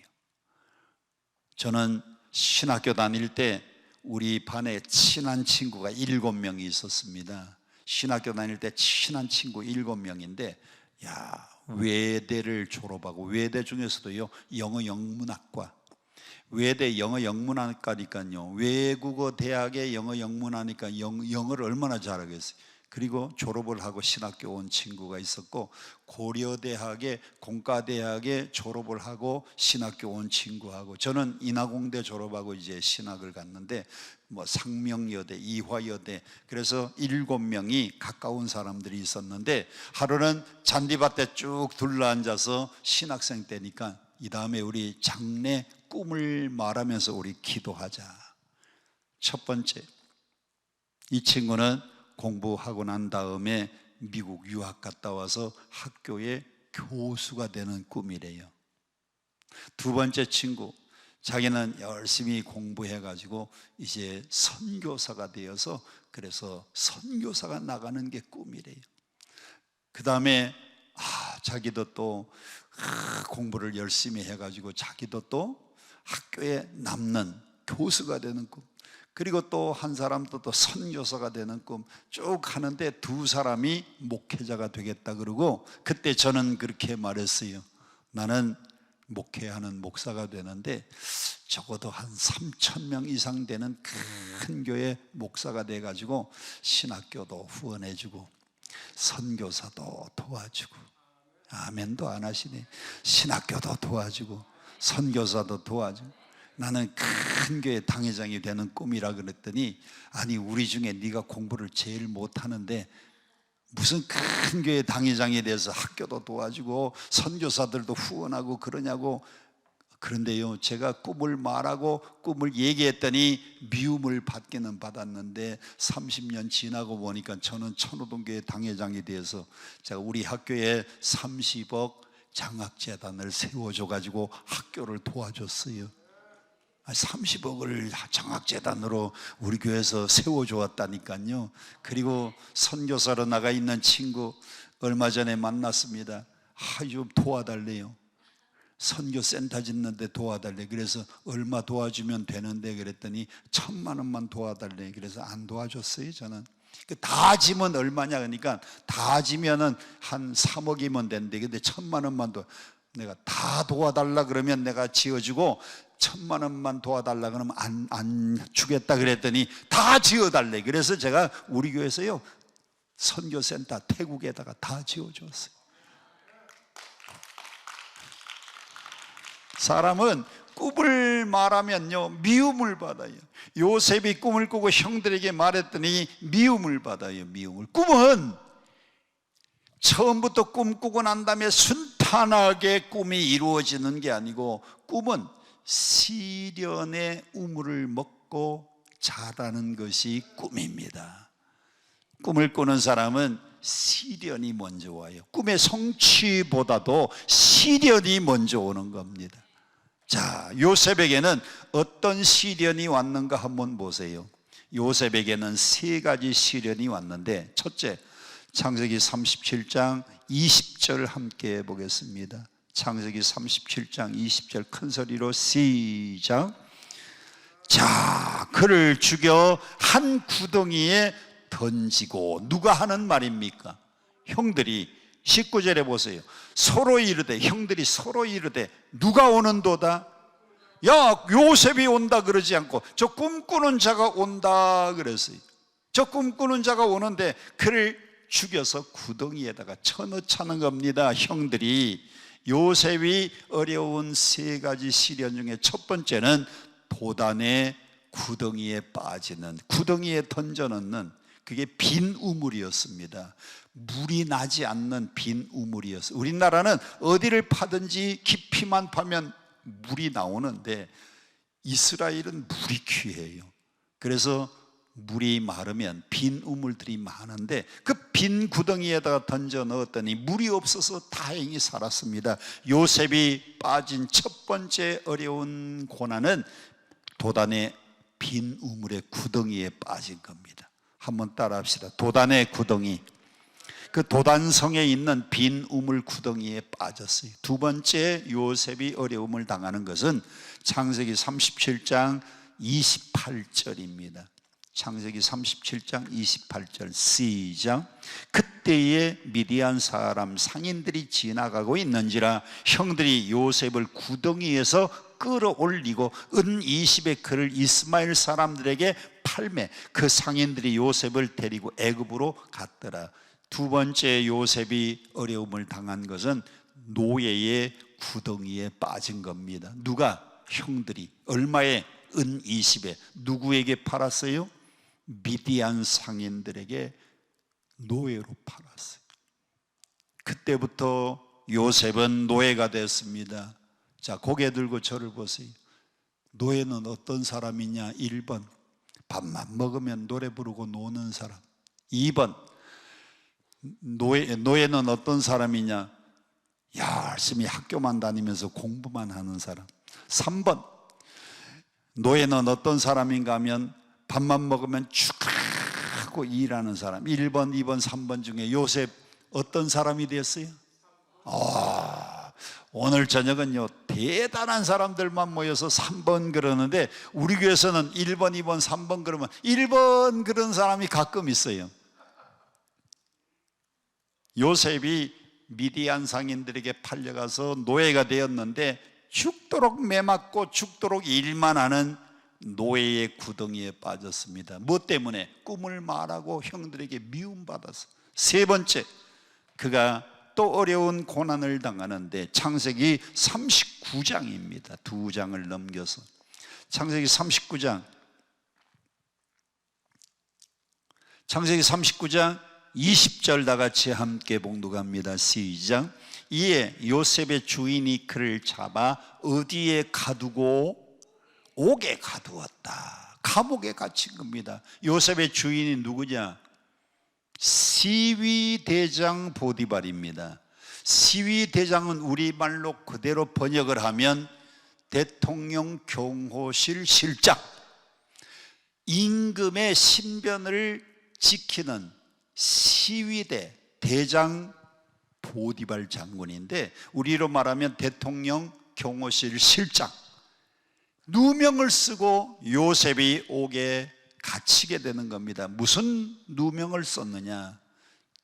저는 신학교 다닐 때 우리 반에 친한 친구가 7명이 있었습니다. 신학교 다닐 때 친한 친구 7명인데, 외대를 졸업하고, 외대 중에서도요 영어 영문학과, 외대 영어 영문학과니까요, 외국어 대학의 영어 영문하니까 영어를 얼마나 잘하겠어요. 그리고 졸업을 하고 신학교 온 친구가 있었고, 고려대학의 공과대학에 졸업을 하고 신학교 온 친구하고, 저는 인하공대 졸업하고 이제 신학을 갔는데, 상명여대, 이화여대, 그래서 7명이 가까운 사람들이 있었는데, 하루는 잔디밭에 쭉 둘러앉아서 신학생 때니까 이 다음에 우리 장래 꿈을 말하면서 우리 기도하자. 첫 번째, 이 친구는 공부하고 난 다음에 미국 유학 갔다 와서 학교의 교수가 되는 꿈이래요. 두 번째 친구, 자기는 열심히 공부해가지고 이제 선교사가 되어서, 그래서 선교사가 나가는 게 꿈이래요. 그 다음에 자기도 또 공부를 열심히 해가지고 자기도 또 학교에 남는 교수가 되는 꿈, 그리고 또 한 사람도 또 선교사가 되는 꿈 쭉 하는데, 두 사람이 목회자가 되겠다 그러고, 그때 저는 그렇게 말했어요. 나는 목회하는 목사가 되는데 적어도 한 3,000명 이상 되는 큰 교회 목사가 돼가지고 신학교도 후원해주고 선교사도 도와주고, 아멘도 안 하시네. 신학교도 도와주고 선교사도 도와주고, 나는 큰 교회 당회장이 되는 꿈이라 그랬더니, 아니 우리 중에 네가 공부를 제일 못하는데 무슨 큰 교회 당회장이 돼서 학교도 도와주고 선교사들도 후원하고 그러냐고. 그런데요, 제가 꿈을 말하고 꿈을 얘기했더니 미움을 받기는 받았는데, 30년 지나고 보니까 저는 천호동교회 당회장이 돼서 제가 우리 학교에 30억 장학재단을 세워줘가지고 학교를 도와줬어요. 30억을 장학재단으로 우리 교회에서 세워주었다니까요. 그리고 선교사로 나가 있는 친구 얼마 전에 만났습니다. 좀 도와달래요. 선교센터 짓는데 도와달래. 그래서 얼마 도와주면 되는데 그랬더니 1,000만 원만 도와달래. 그래서 안 도와줬어요. 저는 다 지면 얼마냐 그러니까, 다 지면은 한 3억이면 된대. 근데 1,000만 원만 내가 다 도와달라 그러면 내가 지어주고, 1,000만 원만 도와달라 그러면 안 주겠다 그랬더니 다 지어달래. 그래서 제가 우리 교회에서요 선교센터 태국에다가 다 지어줬어요. 사람은 꿈을 말하면요 미움을 받아요. 요셉이 꿈을 꾸고 형들에게 말했더니 미움을 받아요. 미움을. 꿈은 처음부터 꿈꾸고 난 다음에 순탄하게 꿈이 이루어지는 게 아니고, 꿈은 시련의 우물을 먹고 자라는 것이 꿈입니다. 꿈을 꾸는 사람은 시련이 먼저 와요. 꿈의 성취보다도 시련이 먼저 오는 겁니다. 자, 요셉에게는 어떤 시련이 왔는가 한번 보세요. 요셉에게는 세 가지 시련이 왔는데, 첫째, 창세기 37장 20절 함께 보겠습니다. 창세기 37장 20절 큰 소리로 시작. 자, 그를 죽여 한 구덩이에 던지고. 누가 하는 말입니까? 형들이. 19절에 보세요. 서로 이르되, 형들이 서로 이르되, 누가 오는도다? 야, 요셉이 온다 그러지 않고 저 꿈꾸는 자가 온다 그랬어요. 저 꿈꾸는 자가 오는데 그를 죽여서 구덩이에다가 쳐넣자는 겁니다. 형들이. 요셉이 어려운 세 가지 시련 중에 첫 번째는 도단의 구덩이에 빠지는, 구덩이에 던져넣는, 그게 빈 우물이었습니다. 물이 나지 않는 빈 우물이었어요. 우리나라는 어디를 파든지 깊이만 파면 물이 나오는데, 이스라엘은 물이 귀해요. 그래서 물이 마르면 빈 우물들이 많은데 그 빈 구덩이에다가 던져 넣었더니 물이 없어서 다행히 살았습니다. 요셉이 빠진 첫 번째 어려운 고난은 도단의 빈 우물의 구덩이에 빠진 겁니다. 한번 따라 합시다. 도단의 구덩이. 그 도단성에 있는 빈 우물 구덩이에 빠졌어요. 두 번째 요셉이 어려움을 당하는 것은 창세기 37장 28절입니다. 창세기 37장 28절 시작. 그때에 미디안 사람 상인들이 지나가고 있는지라 형들이 요셉을 구덩이에서 끌어올리고 은 20의 그를 이스마엘 사람들에게 팔매 그 상인들이 요셉을 데리고 애굽으로 갔더라. 두 번째 요셉이 어려움을 당한 것은 노예의 구덩이에 빠진 겁니다. 누가? 형들이. 얼마에? 은 20에. 누구에게 팔았어요? 미디안 상인들에게 노예로 팔았어요. 그때부터 요셉은 노예가 됐습니다. 자, 고개 들고 저를 보세요. 노예는 어떤 사람이냐? 1번, 밥만 먹으면 노래 부르고 노는 사람. 2번, 노예는 어떤 사람이냐? 열심히 학교만 다니면서 공부만 하는 사람. 3번, 노예는 어떤 사람인가 하면 밥만 먹으면 쭉 하고 일하는 사람. 1번, 2번, 3번 중에 요셉 어떤 사람이 됐어요? 오늘 저녁은요 대단한 사람들만 모여서 3번 그러는데 우리 교회에서는 1번, 2번, 3번 그러면 1번 그런 사람이 가끔 있어요. 요셉이 미디안 상인들에게 팔려가서 노예가 되었는데 죽도록 매맞고 죽도록 일만 하는 노예의 구덩이에 빠졌습니다. 무엇 때문에? 꿈을 말하고 형들에게 미움받아서. 세 번째, 그가 또 어려운 고난을 당하는데 창세기 39장입니다. 두 장을 넘겨서 창세기 39장 20절 다 같이 함께 봉독합니다. 시작. 이에 요셉의 주인이 그를 잡아 어디에 가두고? 옥에 가두었다. 감옥에 갇힌 겁니다. 요셉의 주인이 누구냐? 시위대장 보디발입니다. 시위대장은 우리말로 그대로 번역을 하면 대통령 경호실 실장, 임금의 신변을 지키는 시위대 대장 보디발 장군인데 우리로 말하면 대통령 경호실 실장. 누명을 쓰고 요셉이 옥에 갇히게 되는 겁니다. 무슨 누명을 썼느냐?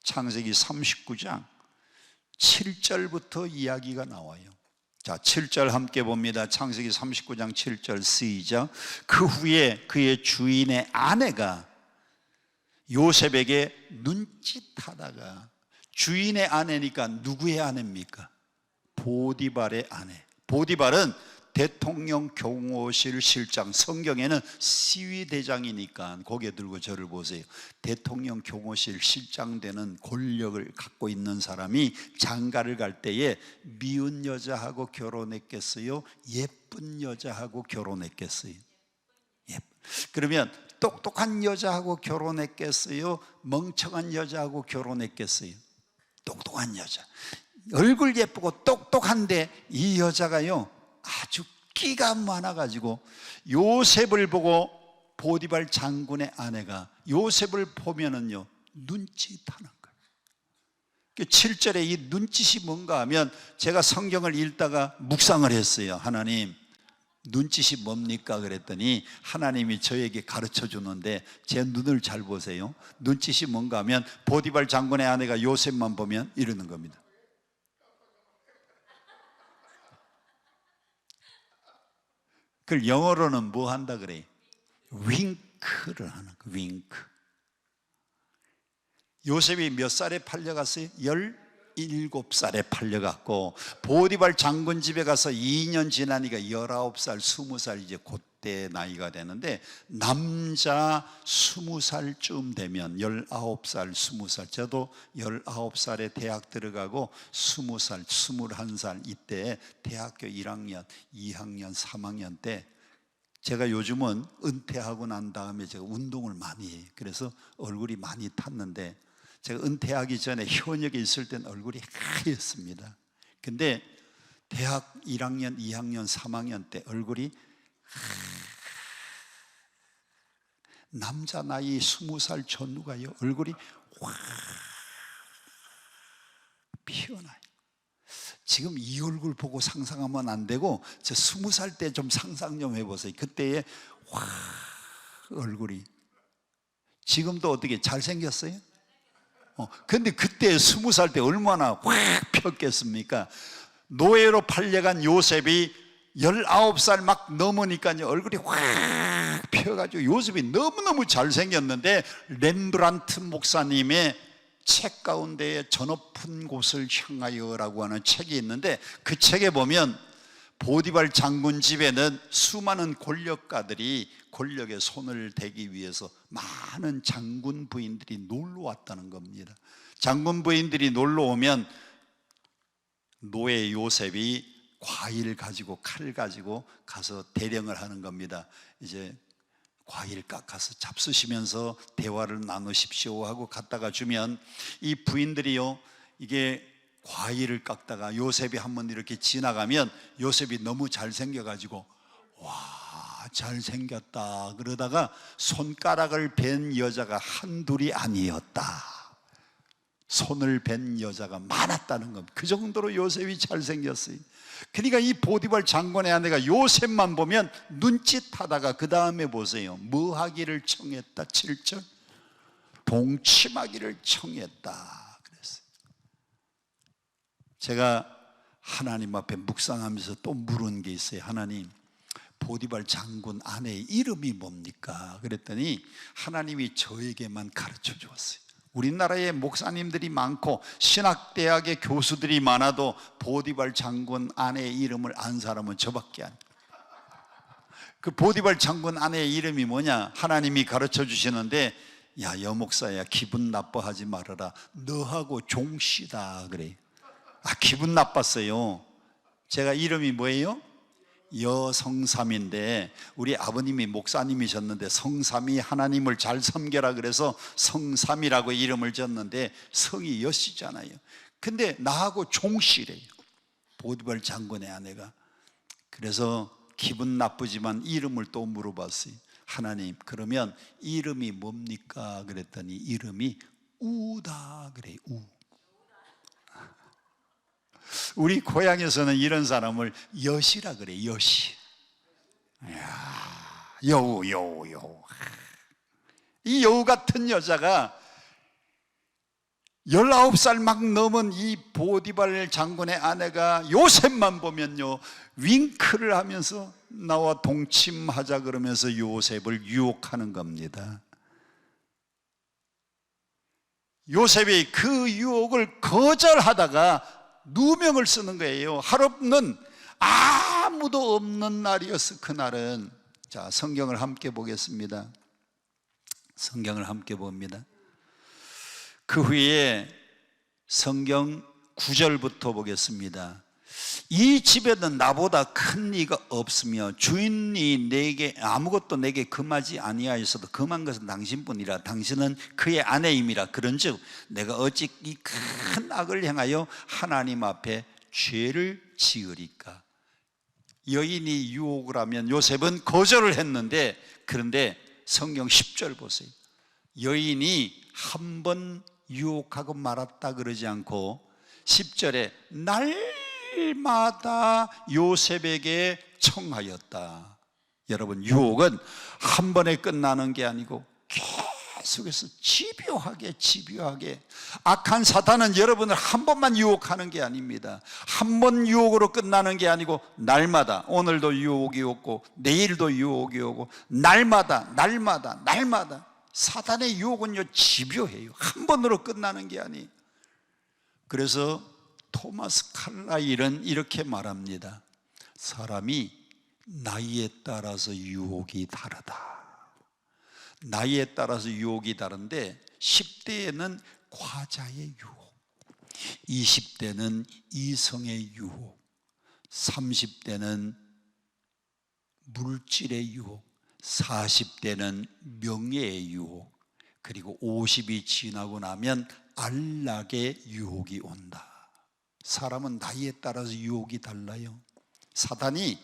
창세기 39장 7절부터 이야기가 나와요. 자, 7절 함께 봅니다. 창세기 39장 7절 시작. 그 후에 그의 주인의 아내가 요셉에게 눈짓하다가, 주인의 아내니까 누구의 아내입니까? 보디발의 아내. 보디발은 대통령 경호실 실장, 성경에는 시위대장이니까 고개 들고 저를 보세요. 대통령 경호실 실장 되는 권력을 갖고 있는 사람이 장가를 갈 때에 미운 여자하고 결혼했겠어요? 예쁜 여자하고 결혼했겠어요? 그러면 똑똑한 여자하고 결혼했겠어요? 멍청한 여자하고 결혼했겠어요? 똑똑한 여자. 얼굴 예쁘고 똑똑한데 이 여자가요 아주 끼가 많아가지고 요셉을 보고 보디발 장군의 아내가 요셉을 보면은요 눈짓하는 거예요. 7절에 이 눈짓이 뭔가 하면 제가 성경을 읽다가 묵상을 했어요. 하나님, 눈짓이 뭡니까? 그랬더니 하나님이 저에게 가르쳐 주는데 제 눈을 잘 보세요. 눈짓이 뭔가 하면 보디발 장군의 아내가 요셉만 보면 이러는 겁니다. 그걸 영어로는 뭐 한다 그래요? 윙크를 하는 거, 윙크. 요셉이 몇 살에 팔려갔어요? 17살에 팔려갔고 보디발 장군 집에 가서 2년 지나니까 19살, 20살 이제 그때 나이가 되는데 남자 20살쯤 되면 19살, 20살 저도 19살에 대학 들어가고 20살, 21살 이때 대학교 1학년, 2학년, 3학년 때 제가 요즘은 은퇴하고 난 다음에 제가 운동을 많이 해요. 그래서 얼굴이 많이 탔는데 제가 은퇴하기 전에 현역에 있을 땐 얼굴이 하였습니다. 근데 대학 1학년, 2학년, 3학년 때 얼굴이 남자 나이 20살 전후가요 얼굴이 확 피어나요. 지금 이 얼굴 보고 상상하면 안 되고 저 20살 때 좀 상상 좀 해보세요. 그때의 확 얼굴이 지금도 어떻게 잘생겼어요? 근데 그때 20살 때 얼마나 확 폈겠습니까? 노예로 팔려간 요셉이 19살 막 넘으니까요 얼굴이 확 펴가지고 요셉이 너무너무 잘생겼는데 렘브란트 목사님의 책 가운데에 저 높은 곳을 향하여라고 하는 책이 있는데 그 책에 보면 보디발 장군 집에는 수많은 권력가들이 권력에 손을 대기 위해서 많은 장군 부인들이 놀러 왔다는 겁니다. 장군 부인들이 놀러 오면 노예 요셉이 과일 가지고 칼 가지고 가서 대령을 하는 겁니다. 이제 과일 깎아서 잡수시면서 대화를 나누십시오 하고 갖다가 주면 이 부인들이요 이게 과일을 깎다가 요셉이 한번 이렇게 지나가면 요셉이 너무 잘생겨가지고 와 잘생겼다 그러다가 손가락을 벤 여자가 한둘이 아니었다. 손을 벤 여자가 많았다는 겁니다. 그 정도로 요셉이 잘생겼어요. 그러니까 이 보디발 장군의 아내가 요셉만 보면 눈짓하다가 그 다음에 보세요. 뭐 하기를 청했다. 7절 동침하기를 청했다 그랬어요. 제가 하나님 앞에 묵상하면서 또 물은 게 있어요. 하나님, 보디발 장군 아내의 이름이 뭡니까? 그랬더니 하나님이 저에게만 가르쳐 주었어요. 우리나라에 목사님들이 많고 신학대학의 교수들이 많아도 보디발 장군 아내의 이름을 안 사람은 저밖에 안 돼요. 그 보디발 장군 아내의 이름이 뭐냐? 하나님이 가르쳐 주시는데 야 여목사야 기분 나빠하지 말아라. 너하고 종씨다 그래. 기분 나빴어요. 제가 이름이 뭐예요? 여성삼인데 우리 아버님이 목사님이셨는데 성삼이 하나님을 잘 섬겨라 그래서 성삼이라고 이름을 졌는데 성이 여씨잖아요. 근데 나하고 종씨래요. 보디발 장군의 아내가. 그래서 기분 나쁘지만 이름을 또 물어봤어요. 하나님 그러면 이름이 뭡니까? 그랬더니 이름이 우다 그래요. 우. 우리 고향에서는 이런 사람을 여시라 그래. 여시. 여우. 이 여우 같은 여자가 19살 막 넘은 이 보디발 장군의 아내가 요셉만 보면요 윙크를 하면서 나와 동침하자 그러면서 요셉을 유혹하는 겁니다. 요셉이 그 유혹을 거절하다가 누명을 쓰는 거예요. 하루는 아무도 없는 날이었어. 그날은. 자, 성경을 함께 보겠습니다. 성경을 함께 봅니다. 그 후에 성경 9절부터 보겠습니다. 이 집에는 나보다 큰 이가 없으며 주인이 내게 아무것도 내게 금하지 아니하였어도 금한 것은 당신뿐이라. 당신은 그의 아내임이라. 그런즉 내가 어찌 이 큰 악을 행하여 하나님 앞에 죄를 지으리까. 여인이 유혹을 하면 요셉은 거절을 했는데, 그런데 성경 10절 보세요. 여인이 한 번 유혹하고 말았다 그러지 않고 10절에 날마다 요셉에게 청하였다. 여러분, 유혹은 한 번에 끝나는 게 아니고 계속해서 집요하게 악한 사탄은 여러분을 한 번만 유혹하는 게 아닙니다. 한 번 유혹으로 끝나는 게 아니고 날마다, 오늘도 유혹이 오고 내일도 유혹이 오고 날마다 사탄의 유혹은요 집요해요. 한 번으로 끝나는 게 아니에요. 그래서 토마스 칼라일은 이렇게 말합니다. 사람이 나이에 따라서 유혹이 다르다. 나이에 따라서 유혹이 다른데 10대에는 과자의 유혹, 20대는 이성의 유혹, 30대는 물질의 유혹, 40대는 명예의 유혹, 그리고 50이 지나고 나면 안락의 유혹이 온다. 사람은 나이에 따라서 유혹이 달라요. 사단이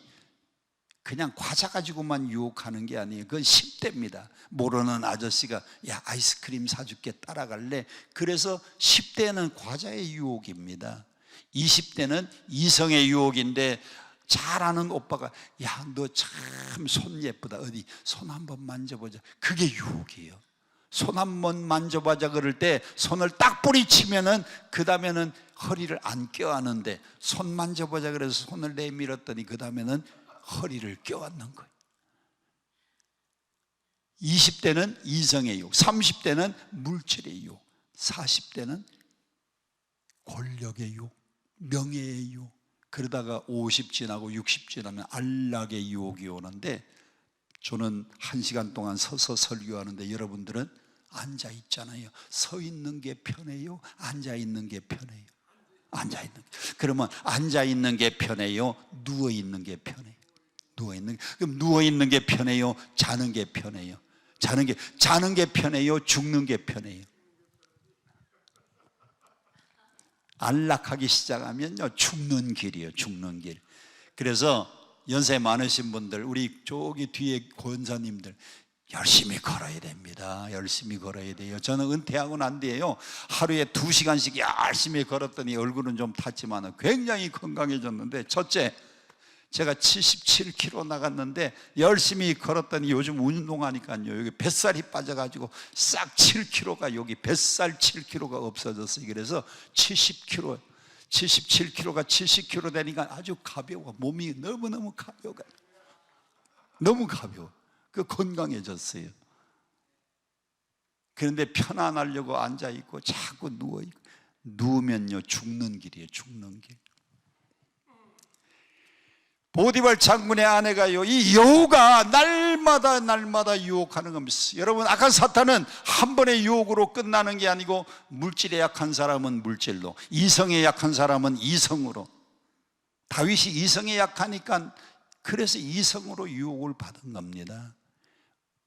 그냥 과자 가지고만 유혹하는 게 아니에요. 그건 10대입니다. 모르는 아저씨가 야 아이스크림 사줄게 따라갈래? 그래서 10대는 과자의 유혹입니다. 20대는 이성의 유혹인데 잘 아는 오빠가 야 너 참 손 예쁘다, 어디 손 한번 만져보자. 그게 유혹이에요. 손 한번 만져보자 그럴 때 손을 딱 뿌리치면은 그 다음에는 허리를 안 껴안는데, 손 만져보자 그래서 손을 내밀었더니 그 다음에는 허리를 껴안는 거예요. 20대는 이성의 유혹, 30대는 물질의 유혹, 40대는 권력의 유혹, 명예의 유혹, 그러다가 50 지나고 60 지나면 안락의 유혹이 오는데, 저는 1시간 동안 서서 설교하는데 여러분들은 앉아 있잖아요. 서 있는 게 편해요? 앉아 있는 게 편해요? 앉아 있는 게. 그러면 앉아 있는 게 편해요? 누워 있는 게 편해요? 그럼 누워 있는 게 편해요? 자는 게 편해요? 자는 게 편해요? 죽는 게 편해요? 안락하기 시작하면요 죽는 길이에요. 죽는 길. 그래서 연세 많으신 분들, 우리 저기 뒤에 권사님들 열심히 걸어야 됩니다. 열심히 걸어야 돼요. 저는 은퇴하고 난 뒤에요 하루에 2시간씩 열심히 걸었더니 얼굴은 좀 탔지만 굉장히 건강해졌는데, 첫째, 제가 77kg 나갔는데 열심히 걸었더니 요즘 운동하니까요 여기 뱃살이 빠져가지고 싹 7kg가, 여기 뱃살 7kg가 없어졌어요. 그래서 77kg가 70kg 되니까 아주 가벼워. 몸이 너무너무 가벼워. 너무 가벼워. 그 건강해졌어요. 그런데 편안하려고 앉아있고 자꾸 누워있고, 누우면요 죽는 길이에요. 죽는 길. 보디발 장군의 아내가요 이 여우가 날마다 유혹하는 겁니다. 여러분, 악한 사탄은 한 번의 유혹으로 끝나는 게 아니고 물질에 약한 사람은 물질로, 이성에 약한 사람은 이성으로. 다윗이 이성에 약하니까 그래서 이성으로 유혹을 받은 겁니다.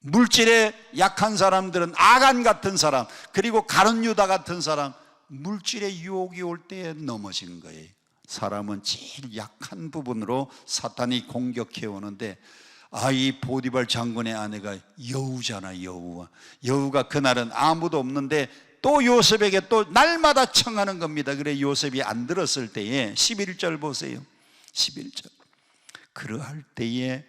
물질에 약한 사람들은 아간 같은 사람, 그리고 가룟 유다 같은 사람, 물질의 유혹이 올 때 넘어진 거예요. 사람은 제일 약한 부분으로 사탄이 공격해 오는데, 이 보디발 장군의 아내가 여우잖아. 여우가 그날은 아무도 없는데 또 요셉에게 또 날마다 청하는 겁니다. 그래 요셉이 안 들었을 때에 11절 보세요. 11절. 그러할 때에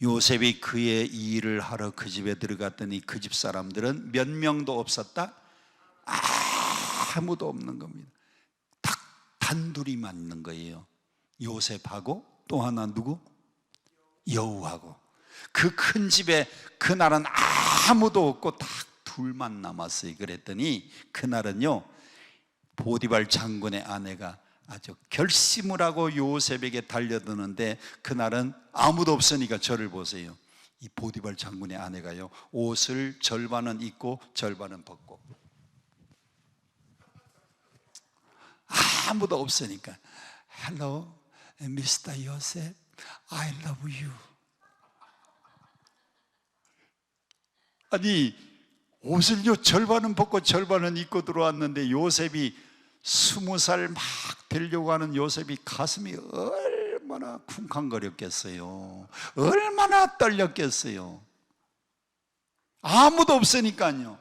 요셉이 그의 일을 하러 그 집에 들어갔더니 그 집 사람들은 몇 명도 없었다? 아무도 없는 겁니다. 딱 단둘이만 있는 거예요. 요셉하고 또 하나 누구? 여우하고. 그 큰 집에 그날은 아무도 없고 딱 둘만 남았어요. 그랬더니 그날은요 보디발 장군의 아내가 아주 결심을 하고 요셉에게 달려드는데, 그날은 아무도 없으니까 저를 보세요. 이 보디발 장군의 아내가요, 옷을 절반은 입고 절반은 벗고, 아무도 없으니까, Hello, Mr. Joseph, I love you. 아니, 옷을요 절반은 벗고 절반은 입고 들어왔는데, 요셉이 20살 막 되려고 하는 요셉이 가슴이 얼마나 쿵쾅거렸겠어요. 얼마나 떨렸겠어요. 아무도 없으니까요.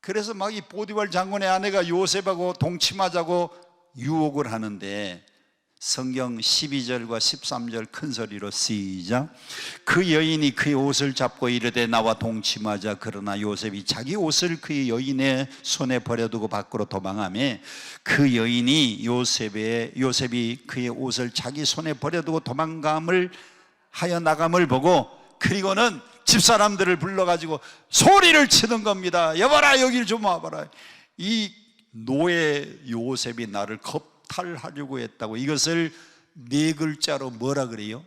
그래서 막 이 보디발 장군의 아내가 요셉하고 동침하자고 유혹을 하는데, 성경 12절과 13절 큰 소리로 시작. 그 여인이 그의 옷을 잡고 이르되 나와 동침하자. 그러나 요셉이 자기 옷을 그의 여인의 손에 버려두고 밖으로 도망하매, 그 여인이 요셉이 그의 옷을 자기 손에 버려두고 도망감을 하여 나감을 보고, 그리고는 집사람들을 불러가지고 소리를 치는 겁니다. 여봐라, 여길 좀 와봐라. 이 노예 요셉이 나를 겁탈하려고 했다고. 이것을 네 글자로 뭐라 그래요?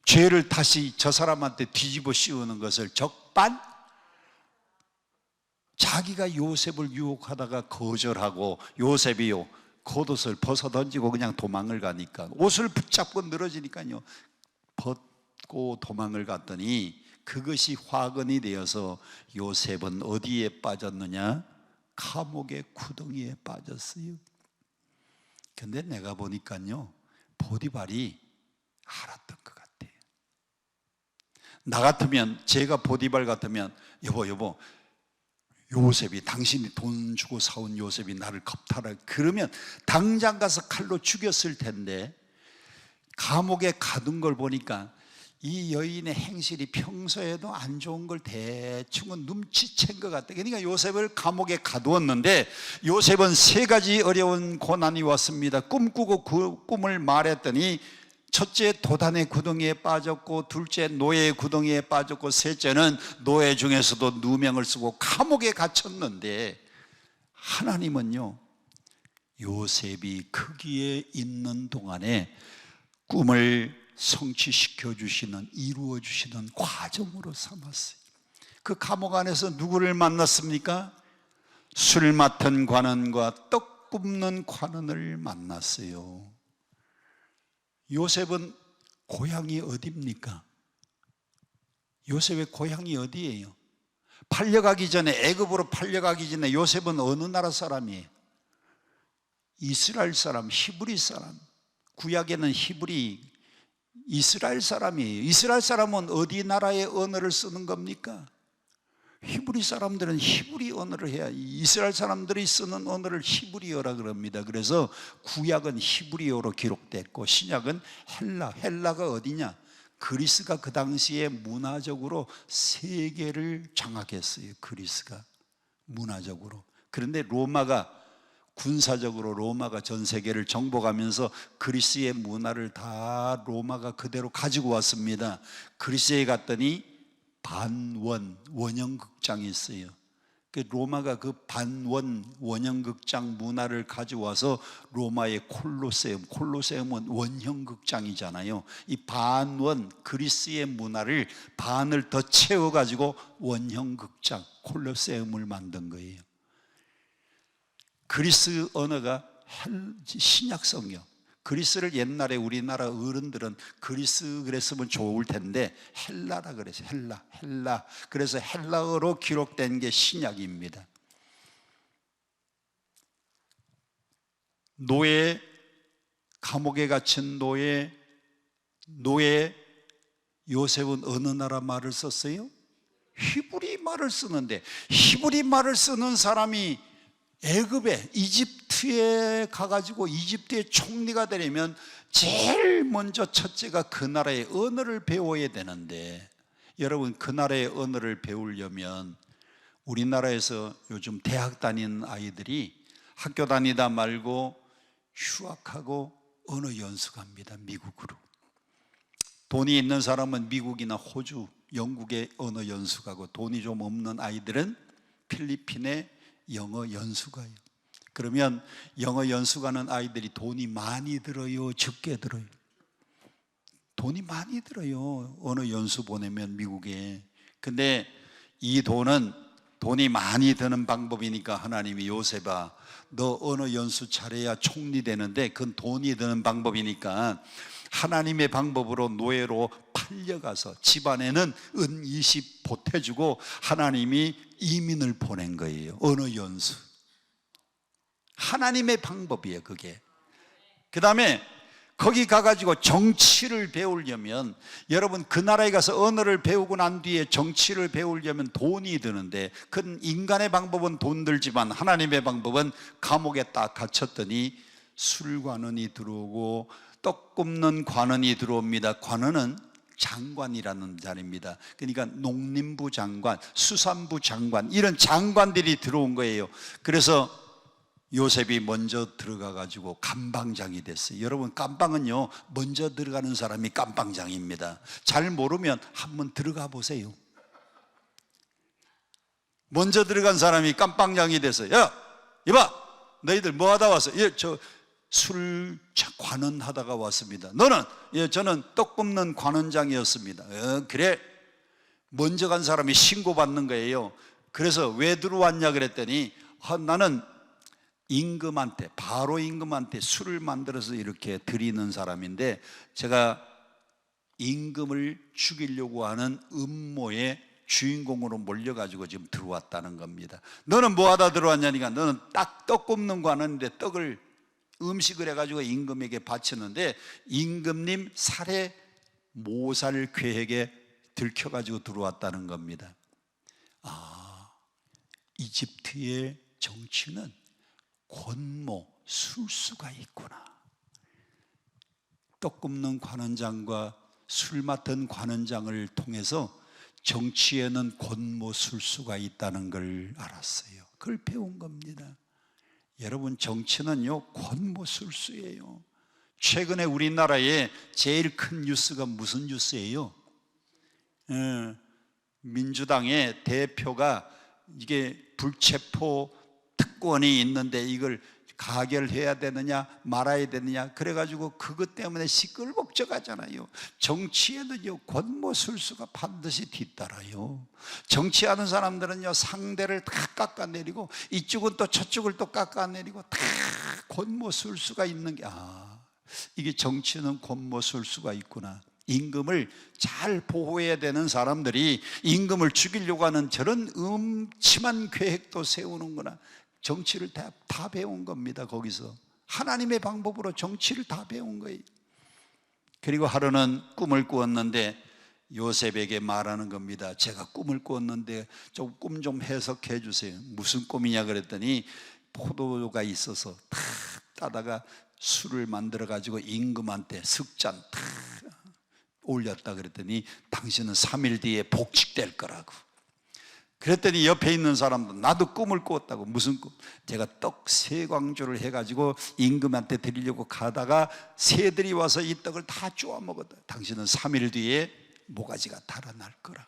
죄를 다시 저 사람한테 뒤집어 씌우는 것을 적반? 자기가 요셉을 유혹하다가 거절하고, 요셉이요 겉옷을 벗어 던지고 그냥 도망을 가니까, 옷을 붙잡고 늘어지니까요 벗고 도망을 갔더니, 그것이 화근이 되어서 요셉은 어디에 빠졌느냐? 감옥의 구덩이에 빠졌어요. 근데 내가 보니까요, 보디발이 알았던 것 같아요. 나 같으면, 제가 보디발 같으면, 여보, 요셉이, 당신이 돈 주고 사온 요셉이 나를 겁탈하, 그러면 당장 가서 칼로 죽였을 텐데, 감옥에 가둔 걸 보니까 이 여인의 행실이 평소에도 안 좋은 걸 대충은 눈치챈 것 같아. 그러니까 요셉을 감옥에 가두었는데, 요셉은 3가지 어려운 고난이 왔습니다. 꿈꾸고 그 꿈을 말했더니, 첫째 도단의 구덩이에 빠졌고, 둘째 노예의 구덩이에 빠졌고, 셋째는 노예 중에서도 누명을 쓰고 감옥에 갇혔는데, 하나님은요 요셉이 거기에 있는 동안에 꿈을 성취시켜 주시는, 이루어 주시는 과정으로 삼았어요. 그 감옥 안에서 누구를 만났습니까? 술 맡은 관원과 떡 굽는 관원을 만났어요. 요셉은 고향이 어디입니까? 요셉의 고향이 어디예요? 팔려가기 전에, 애굽으로 팔려가기 전에 요셉은 어느 나라 사람이에요? 이스라엘 사람, 히브리 사람. 구약에는 히브리, 이스라엘 사람이에요. 이스라엘 사람은 어디 나라의 언어를 쓰는 겁니까? 히브리 사람들은 히브리 언어를 해야, 이스라엘 사람들이 쓰는 언어를 히브리어라 그럽니다. 그래서 구약은 히브리어로 기록됐고, 신약은 헬라가 어디냐? 그리스가 그 당시에 문화적으로 세계를 장악했어요. 그리스가 문화적으로. 그런데 로마가, 군사적으로 로마가 전 세계를 정복하면서 그리스의 문화를 다 로마가 그대로 가지고 왔습니다. 그리스에 갔더니 원형극장이 있어요. 로마가 그 원형극장 문화를 가져와서 로마의 콜로세움은 원형극장이잖아요. 이 그리스의 문화를 반을 더 채워가지고 원형극장, 콜로세움을 만든 거예요. 그리스 언어가 신약 성경, 그리스를 옛날에 우리나라 어른들은 그리스 그랬으면 좋을 텐데 헬라라 그랬어요. 헬라. 그래서 헬라어로 기록된 게 신약입니다. 노예, 감옥에 갇힌 노예 요셉은 어느 나라 말을 썼어요? 히브리 말을 쓰는데, 히브리 말을 쓰는 사람이 애굽에, 이집트에 가가지고 이집트의 총리가 되려면 제일 먼저 첫째가 그 나라의 언어를 배워야 되는데, 여러분, 그 나라의 언어를 배우려면 우리나라에서 요즘 대학 다니는 아이들이 학교 다니다 말고 휴학하고 언어 연수갑니다. 미국으로. 돈이 있는 사람은 미국이나 호주, 영국에 언어 연수 가고, 돈이 좀 없는 아이들은 필리핀에 영어 연수 가요. 그러면 영어 연수 가는 아이들이 돈이 많이 들어요, 적게 들어요? 돈이 많이 들어요. 언어 연수 보내면 미국에. 근데 이 돈이 많이 드는 방법이니까 하나님이 요셉아, 너 언어 연수 잘해야 총리 되는데 그건 돈이 드는 방법이니까 하나님의 방법으로 노예로 팔려가서 집안에는 은 20 보태주고 하나님이 이민을 보낸 거예요. 언어 연수. 하나님의 방법이에요, 그게. 그 다음에 거기 가가지고 정치를 배우려면, 여러분 그 나라에 가서 언어를 배우고 난 뒤에 정치를 배우려면 돈이 드는데, 그건 인간의 방법은 돈 들지만 하나님의 방법은 감옥에 딱 갇혔더니 술관원이 들어오고 떡 굽는 관원이 들어옵니다. 관원은 장관이라는 자리입니다. 그러니까 농림부 장관, 수산부 장관, 이런 장관들이 들어온 거예요. 그래서 요셉이 먼저 들어가 가지고 감방장이 됐어요. 여러분, 감방은요, 먼저 들어가는 사람이 감방장입니다. 잘 모르면 한번 들어가 보세요. 먼저 들어간 사람이 감방장이 됐어요. 야, 이봐, 너희들 뭐 하다 왔어? 예, 저 술 관원하다가 왔습니다. 너는? 예, 저는 떡 굽는 관원장이었습니다. 그래. 먼저 간 사람이 신고받는 거예요. 그래서 왜 들어왔냐 그랬더니, 나는 임금한테, 바로 임금한테 술을 만들어서 이렇게 드리는 사람인데, 제가 임금을 죽이려고 하는 음모의 주인공으로 몰려가지고 지금 들어왔다는 겁니다. 너는 뭐 하다 들어왔냐니까, 너는 딱 떡 굽는 관원인데 떡을, 음식을 해가지고 임금에게 바쳤는데 임금님 살해 모살 계획에 들켜가지고 들어왔다는 겁니다. 아, 이집트의 정치는 권모, 술수가 있구나. 떡 굽는 관원장과 술 맡은 관원장을 통해서 정치에는 권모, 술수가 있다는 걸 알았어요. 그걸 배운 겁니다. 여러분, 정치는요, 권모, 술수예요. 최근에 우리나라에 제일 큰 뉴스가 무슨 뉴스예요? 민주당의 대표가 이게 불체포 특권이 있는데 이걸 가결해야 되느냐 말아야 되느냐 그래가지고 그것 때문에 시끌벅적하잖아요. 정치에는요, 권모술수가 반드시 뒤따라요. 정치하는 사람들은요, 상대를 다 깎아내리고 이쪽은 또 저쪽을 또 깎아내리고 다 권모술수가 있는 게, 이게 정치는 권모술수가 있구나. 임금을 잘 보호해야 되는 사람들이 임금을 죽이려고 하는 저런 음침한 계획도 세우는구나. 정치를 다 배운 겁니다. 거기서 하나님의 방법으로 정치를 다 배운 거예요. 그리고 하루는 꿈을 꾸었는데 요셉에게 말하는 겁니다. 제가 꿈을 꾸었는데 좀 꿈 좀 해석해 주세요. 무슨 꿈이냐 그랬더니, 포도가 있어서 탁 따다가 술을 만들어 가지고 임금한테 석 잔 탁 올렸다 그랬더니 당신은 3일 뒤에 복직될 거라고. 그랬더니 옆에 있는 사람도 나도 꿈을 꾸었다고. 무슨 꿈? 제가 떡 3광주를 해가지고 임금한테 드리려고 가다가 새들이 와서 이 떡을 다 쪼아 먹었다. 당신은 3일 뒤에 모가지가 달아날 거라고.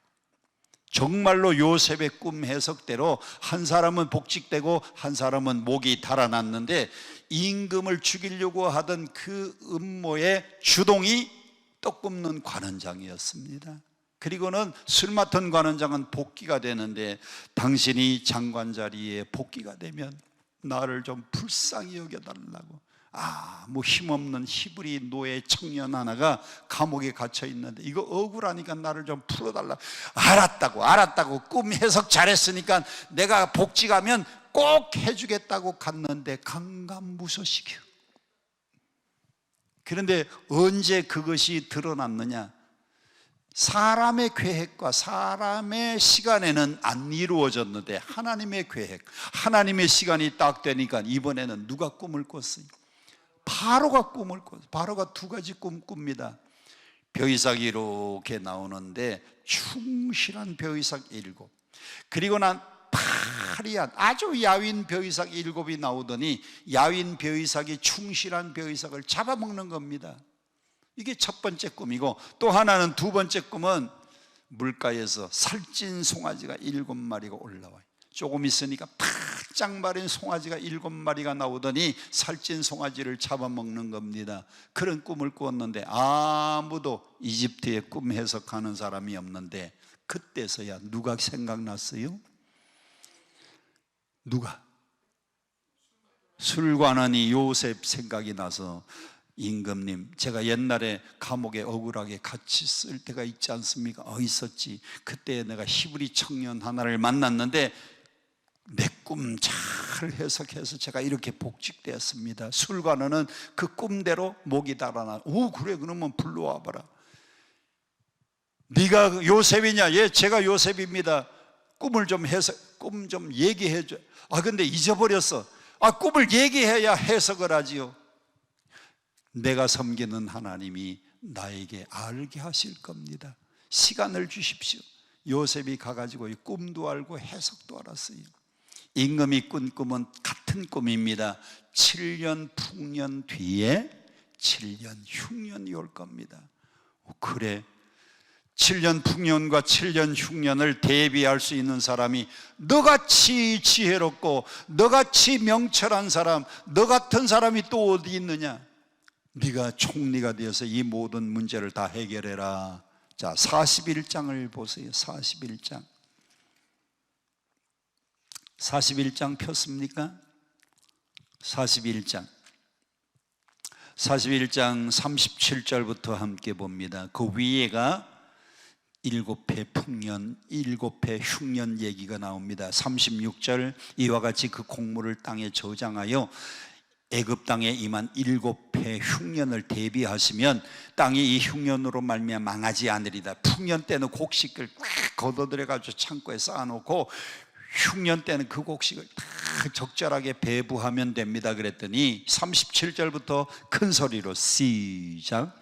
정말로 요셉의 꿈 해석대로 한 사람은 복직되고 한 사람은 목이 달아났는데, 임금을 죽이려고 하던 그 음모의 주동이 떡 굽는 관원장이었습니다. 그리고는 술 맡은 관원장은 복귀가 되는데, 당신이 장관 자리에 복귀가 되면 나를 좀 불쌍히 여겨달라고. 뭐 힘없는 히브리 노예 청년 하나가 감옥에 갇혀 있는데 이거 억울하니까 나를 좀 풀어달라. 알았다고 꿈 해석 잘했으니까 내가 복직하면 꼭 해주겠다고 갔는데 강간무소시켜. 그런데 언제 그것이 드러났느냐? 사람의 계획과 사람의 시간에는 안 이루어졌는데 하나님의 계획, 하나님의 시간이 딱 되니까 이번에는 누가 꿈을 꿨어요? 바로가 꿈을 꿨어요. 바로가 2가지 꿈 꿉니다. 벼이삭이 이렇게 나오는데 충실한 벼이삭 7, 그리고 난 파리한 아주 야윈 벼이삭 7이 나오더니 야윈 벼이삭이 충실한 벼이삭을 잡아먹는 겁니다. 이게 첫 번째 꿈이고, 또 하나는 2번째 꿈은 물가에서 살찐 송아지가 7마리가 올라와요. 조금 있으니까 바짝 마른 송아지가 7마리가 나오더니 살찐 송아지를 잡아먹는 겁니다. 그런 꿈을 꾸었는데 아무도 이집트의 꿈 해석하는 사람이 없는데 그때서야 누가 생각났어요? 누가? 술관원이 요셉 생각이 나서, 임금님, 제가 옛날에 감옥에 억울하게 같이 쓸 때가 있지 않습니까? 있었지. 그때 내가 히브리 청년 하나를 만났는데 내 꿈 잘 해석해서 제가 이렇게 복직되었습니다. 술관원은 그 꿈대로 목이 달아나. 오, 그래, 그러면 불러와 봐라. 네가 요셉이냐? 예, 제가 요셉입니다. 꿈을 좀 해석, 꿈 좀 얘기해 줘. 근데 잊어버렸어. 꿈을 얘기해야 해석을 하지요. 내가 섬기는 하나님이 나에게 알게 하실 겁니다. 시간을 주십시오. 요셉이 가가지고 꿈도 알고 해석도 알았어요. 임금이 꾼 꿈은 같은 꿈입니다. 7년 풍년 뒤에 7년 흉년이 올 겁니다. 그래, 7년 풍년과 7년 흉년을 대비할 수 있는 사람이 너같이 지혜롭고 너같이 명철한 사람, 너 같은 사람이 또 어디 있느냐? 네가 총리가 되어서 이 모든 문제를 다 해결해라. 자, 41장을 보세요. 41장 폈습니까? 41장 37절부터 함께 봅니다. 그 위에가 7회 풍년, 7회 흉년 얘기가 나옵니다. 36절, 이와 같이 그 곡물을 땅에 저장하여 애굽 땅에 임한 7회 흉년을 대비하시면 땅이 이 흉년으로 말미암아 망하지 않으리다. 풍년 때는 곡식을 꽉 걷어들여 가지고 창고에 쌓아놓고 흉년 때는 그 곡식을 다 적절하게 배부하면 됩니다. 그랬더니 37절부터 큰 소리로 시작.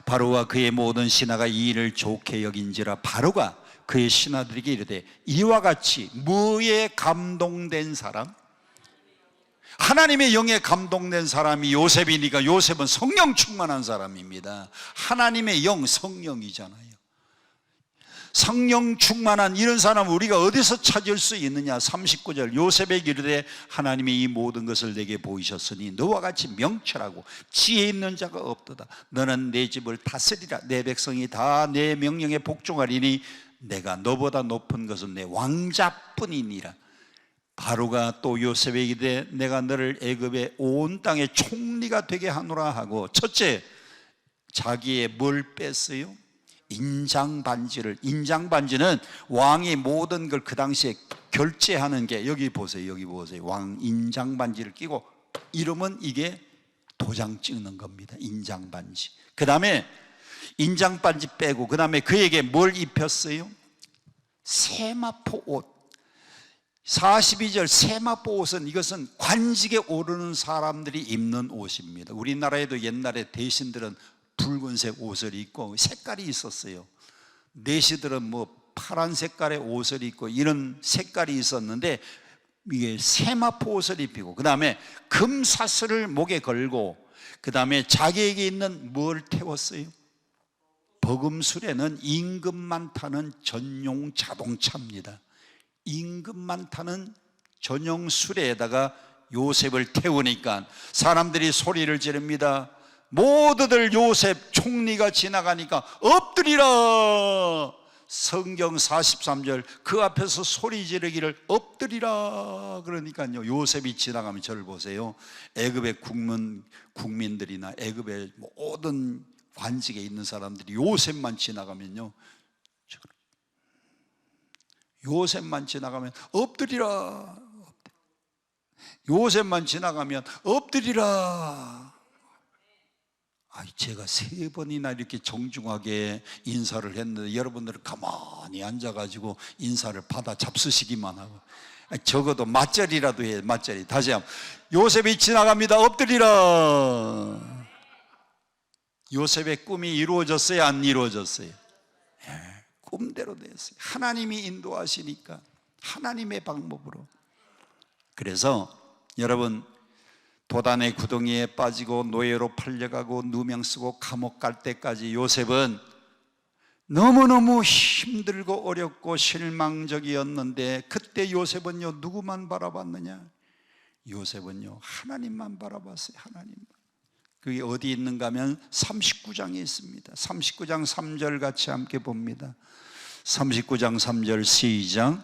바로와 그의 모든 신하가 이 일을 좋게 여긴지라 바로가 그의 신하들에게 이르되, 이와 같이 뭐에 감동된 사람? 하나님의 영에 감동된 사람이 요셉이니까 요셉은 성령 충만한 사람입니다. 하나님의 영, 성령이잖아요. 성령 충만한 이런 사람을 우리가 어디서 찾을 수 있느냐? 39절, 요셉에게 이르되 하나님이 이 모든 것을 내게 보이셨으니 너와 같이 명철하고 지혜 있는 자가 없도다. 너는 내 집을 다스리라. 내 백성이 다 내 명령에 복종하리니 내가 너보다 높은 것은 내 왕자뿐이니라. 바로가 또 요셉에게 이르되 내가 너를 애굽의 온 땅의 총리가 되게 하노라 하고, 첫째, 자기의 뭘 뺐어요? 인장반지를. 인장반지는 왕이 모든 걸 그 당시에 결제하는 게, 여기 보세요, 여기 보세요. 왕 인장반지를 끼고 이러면 이게 도장 찍는 겁니다. 인장반지. 그 다음에 인장반지 빼고 그 다음에 그에게 뭘 입혔어요? 세마포 옷. 42절 세마포 옷은, 이것은 관직에 오르는 사람들이 입는 옷입니다. 우리나라에도 옛날에 대신들은 붉은색 옷을 입고 색깔이 있었어요. 내시들은 뭐 파란 색깔의 옷을 입고 이런 색깔이 있었는데, 이게 세마포 옷을 입히고 그 다음에 금사슬을 목에 걸고 그 다음에 자기에게 있는 뭘 태웠어요? 버금술에는 임금만 타는 전용 자동차입니다. 임금만 타는 전용 수레에다가 요셉을 태우니까 사람들이 소리를 지릅니다. 모두들 요셉 총리가 지나가니까 엎드리라. 성경 43절, 그 앞에서 소리 지르기를 엎드리라 그러니까요, 요셉이 지나가면 저를 보세요. 애굽의 국민들이나 애굽의 모든 관직에 있는 사람들이 요셉만 지나가면요, 요셉만 지나가면 엎드리라. 요셉만 지나가면 엎드리라. 제가 3번이나 이렇게 정중하게 인사를 했는데 여러분들은 가만히 앉아가지고 인사를 받아 잡수시기만 하고, 적어도 맞절이라도 해. 맞절이. 다시 한번, 요셉이 지나갑니다. 엎드리라. 요셉의 꿈이 이루어졌어요? 안 이루어졌어요? 꿈대로 됐어요. 하나님이 인도하시니까, 하나님의 방법으로. 그래서 여러분, 도단의 구덩이에 빠지고 노예로 팔려가고 누명 쓰고 감옥 갈 때까지 요셉은 너무너무 힘들고 어렵고 실망적이었는데 그때 요셉은요 누구만 바라봤느냐? 요셉은요 하나님만 바라봤어요. 하나님만. 그게 어디 있는가 하면 39장에 있습니다. 39장 3절 같이 함께 봅니다. 39장 3절 시작.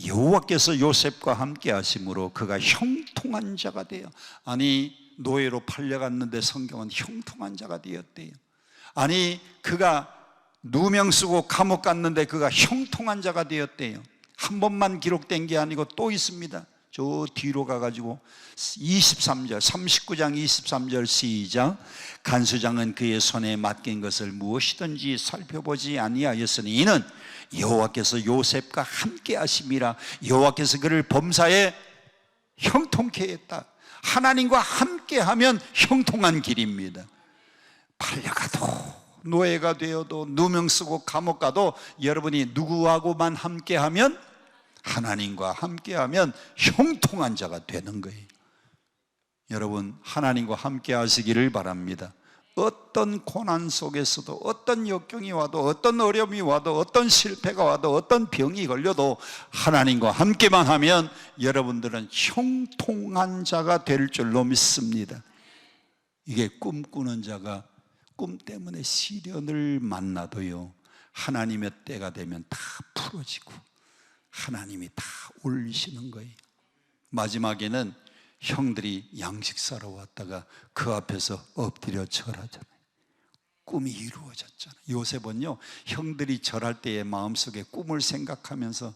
여호와께서 요셉과 함께 하심으로 그가 형통한 자가 되어. 아니 노예로 팔려갔는데 성경은 형통한 자가 되었대요. 아니 그가 누명 쓰고 감옥 갔는데 그가 형통한 자가 되었대요. 한 번만 기록된 게 아니고 또 있습니다. 저 뒤로 가가지고 23절 39장 23절 시작. 간수장은 그의 손에 맡긴 것을 무엇이든지 살펴보지 아니하였으니 이는 여호와께서 요셉과 함께 하심이라. 여호와께서 그를 범사에 형통케 했다. 하나님과 함께 하면 형통한 길입니다. 팔려가도 노예가 되어도 누명 쓰고 감옥 가도 여러분이 누구하고만 함께하면, 하나님과 함께하면 형통한 자가 되는 거예요. 여러분 하나님과 함께 하시기를 바랍니다. 어떤 고난 속에서도, 어떤 역경이 와도, 어떤 어려움이 와도, 어떤 실패가 와도, 어떤 병이 걸려도 하나님과 함께만 하면 여러분들은 형통한 자가 될 줄로 믿습니다. 이게 꿈꾸는 자가 꿈 때문에 시련을 만나도요 하나님의 때가 되면 다 풀어지고 하나님이 다 올리시는 거예요. 마지막에는 형들이 양식 사러 왔다가 그 앞에서 엎드려 절하잖아요. 꿈이 이루어졌잖아요. 요셉은요 형들이 절할 때의 마음속에 꿈을 생각하면서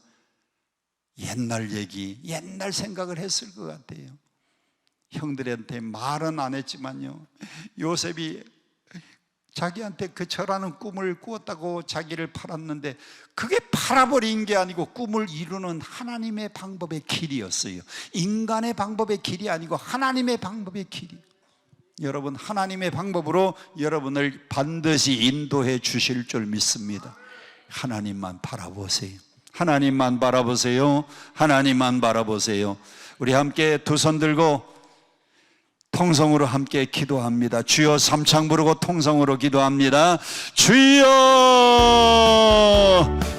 옛날 얘기, 옛날 생각을 했을 것 같아요. 형들한테 말은 안 했지만요 요셉이 자기한테 그 절하는 꿈을 꾸었다고 자기를 팔았는데 그게 팔아버린 게 아니고 꿈을 이루는 하나님의 방법의 길이었어요. 인간의 방법의 길이 아니고 하나님의 방법의 길이. 여러분 하나님의 방법으로 여러분을 반드시 인도해 주실 줄 믿습니다. 하나님만 바라보세요. 하나님만 바라보세요. 하나님만 바라보세요. 우리 함께 두 손 들고 통성으로 함께 기도합니다. 주여 삼창 부르고 통성으로 기도합니다. 주여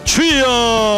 주여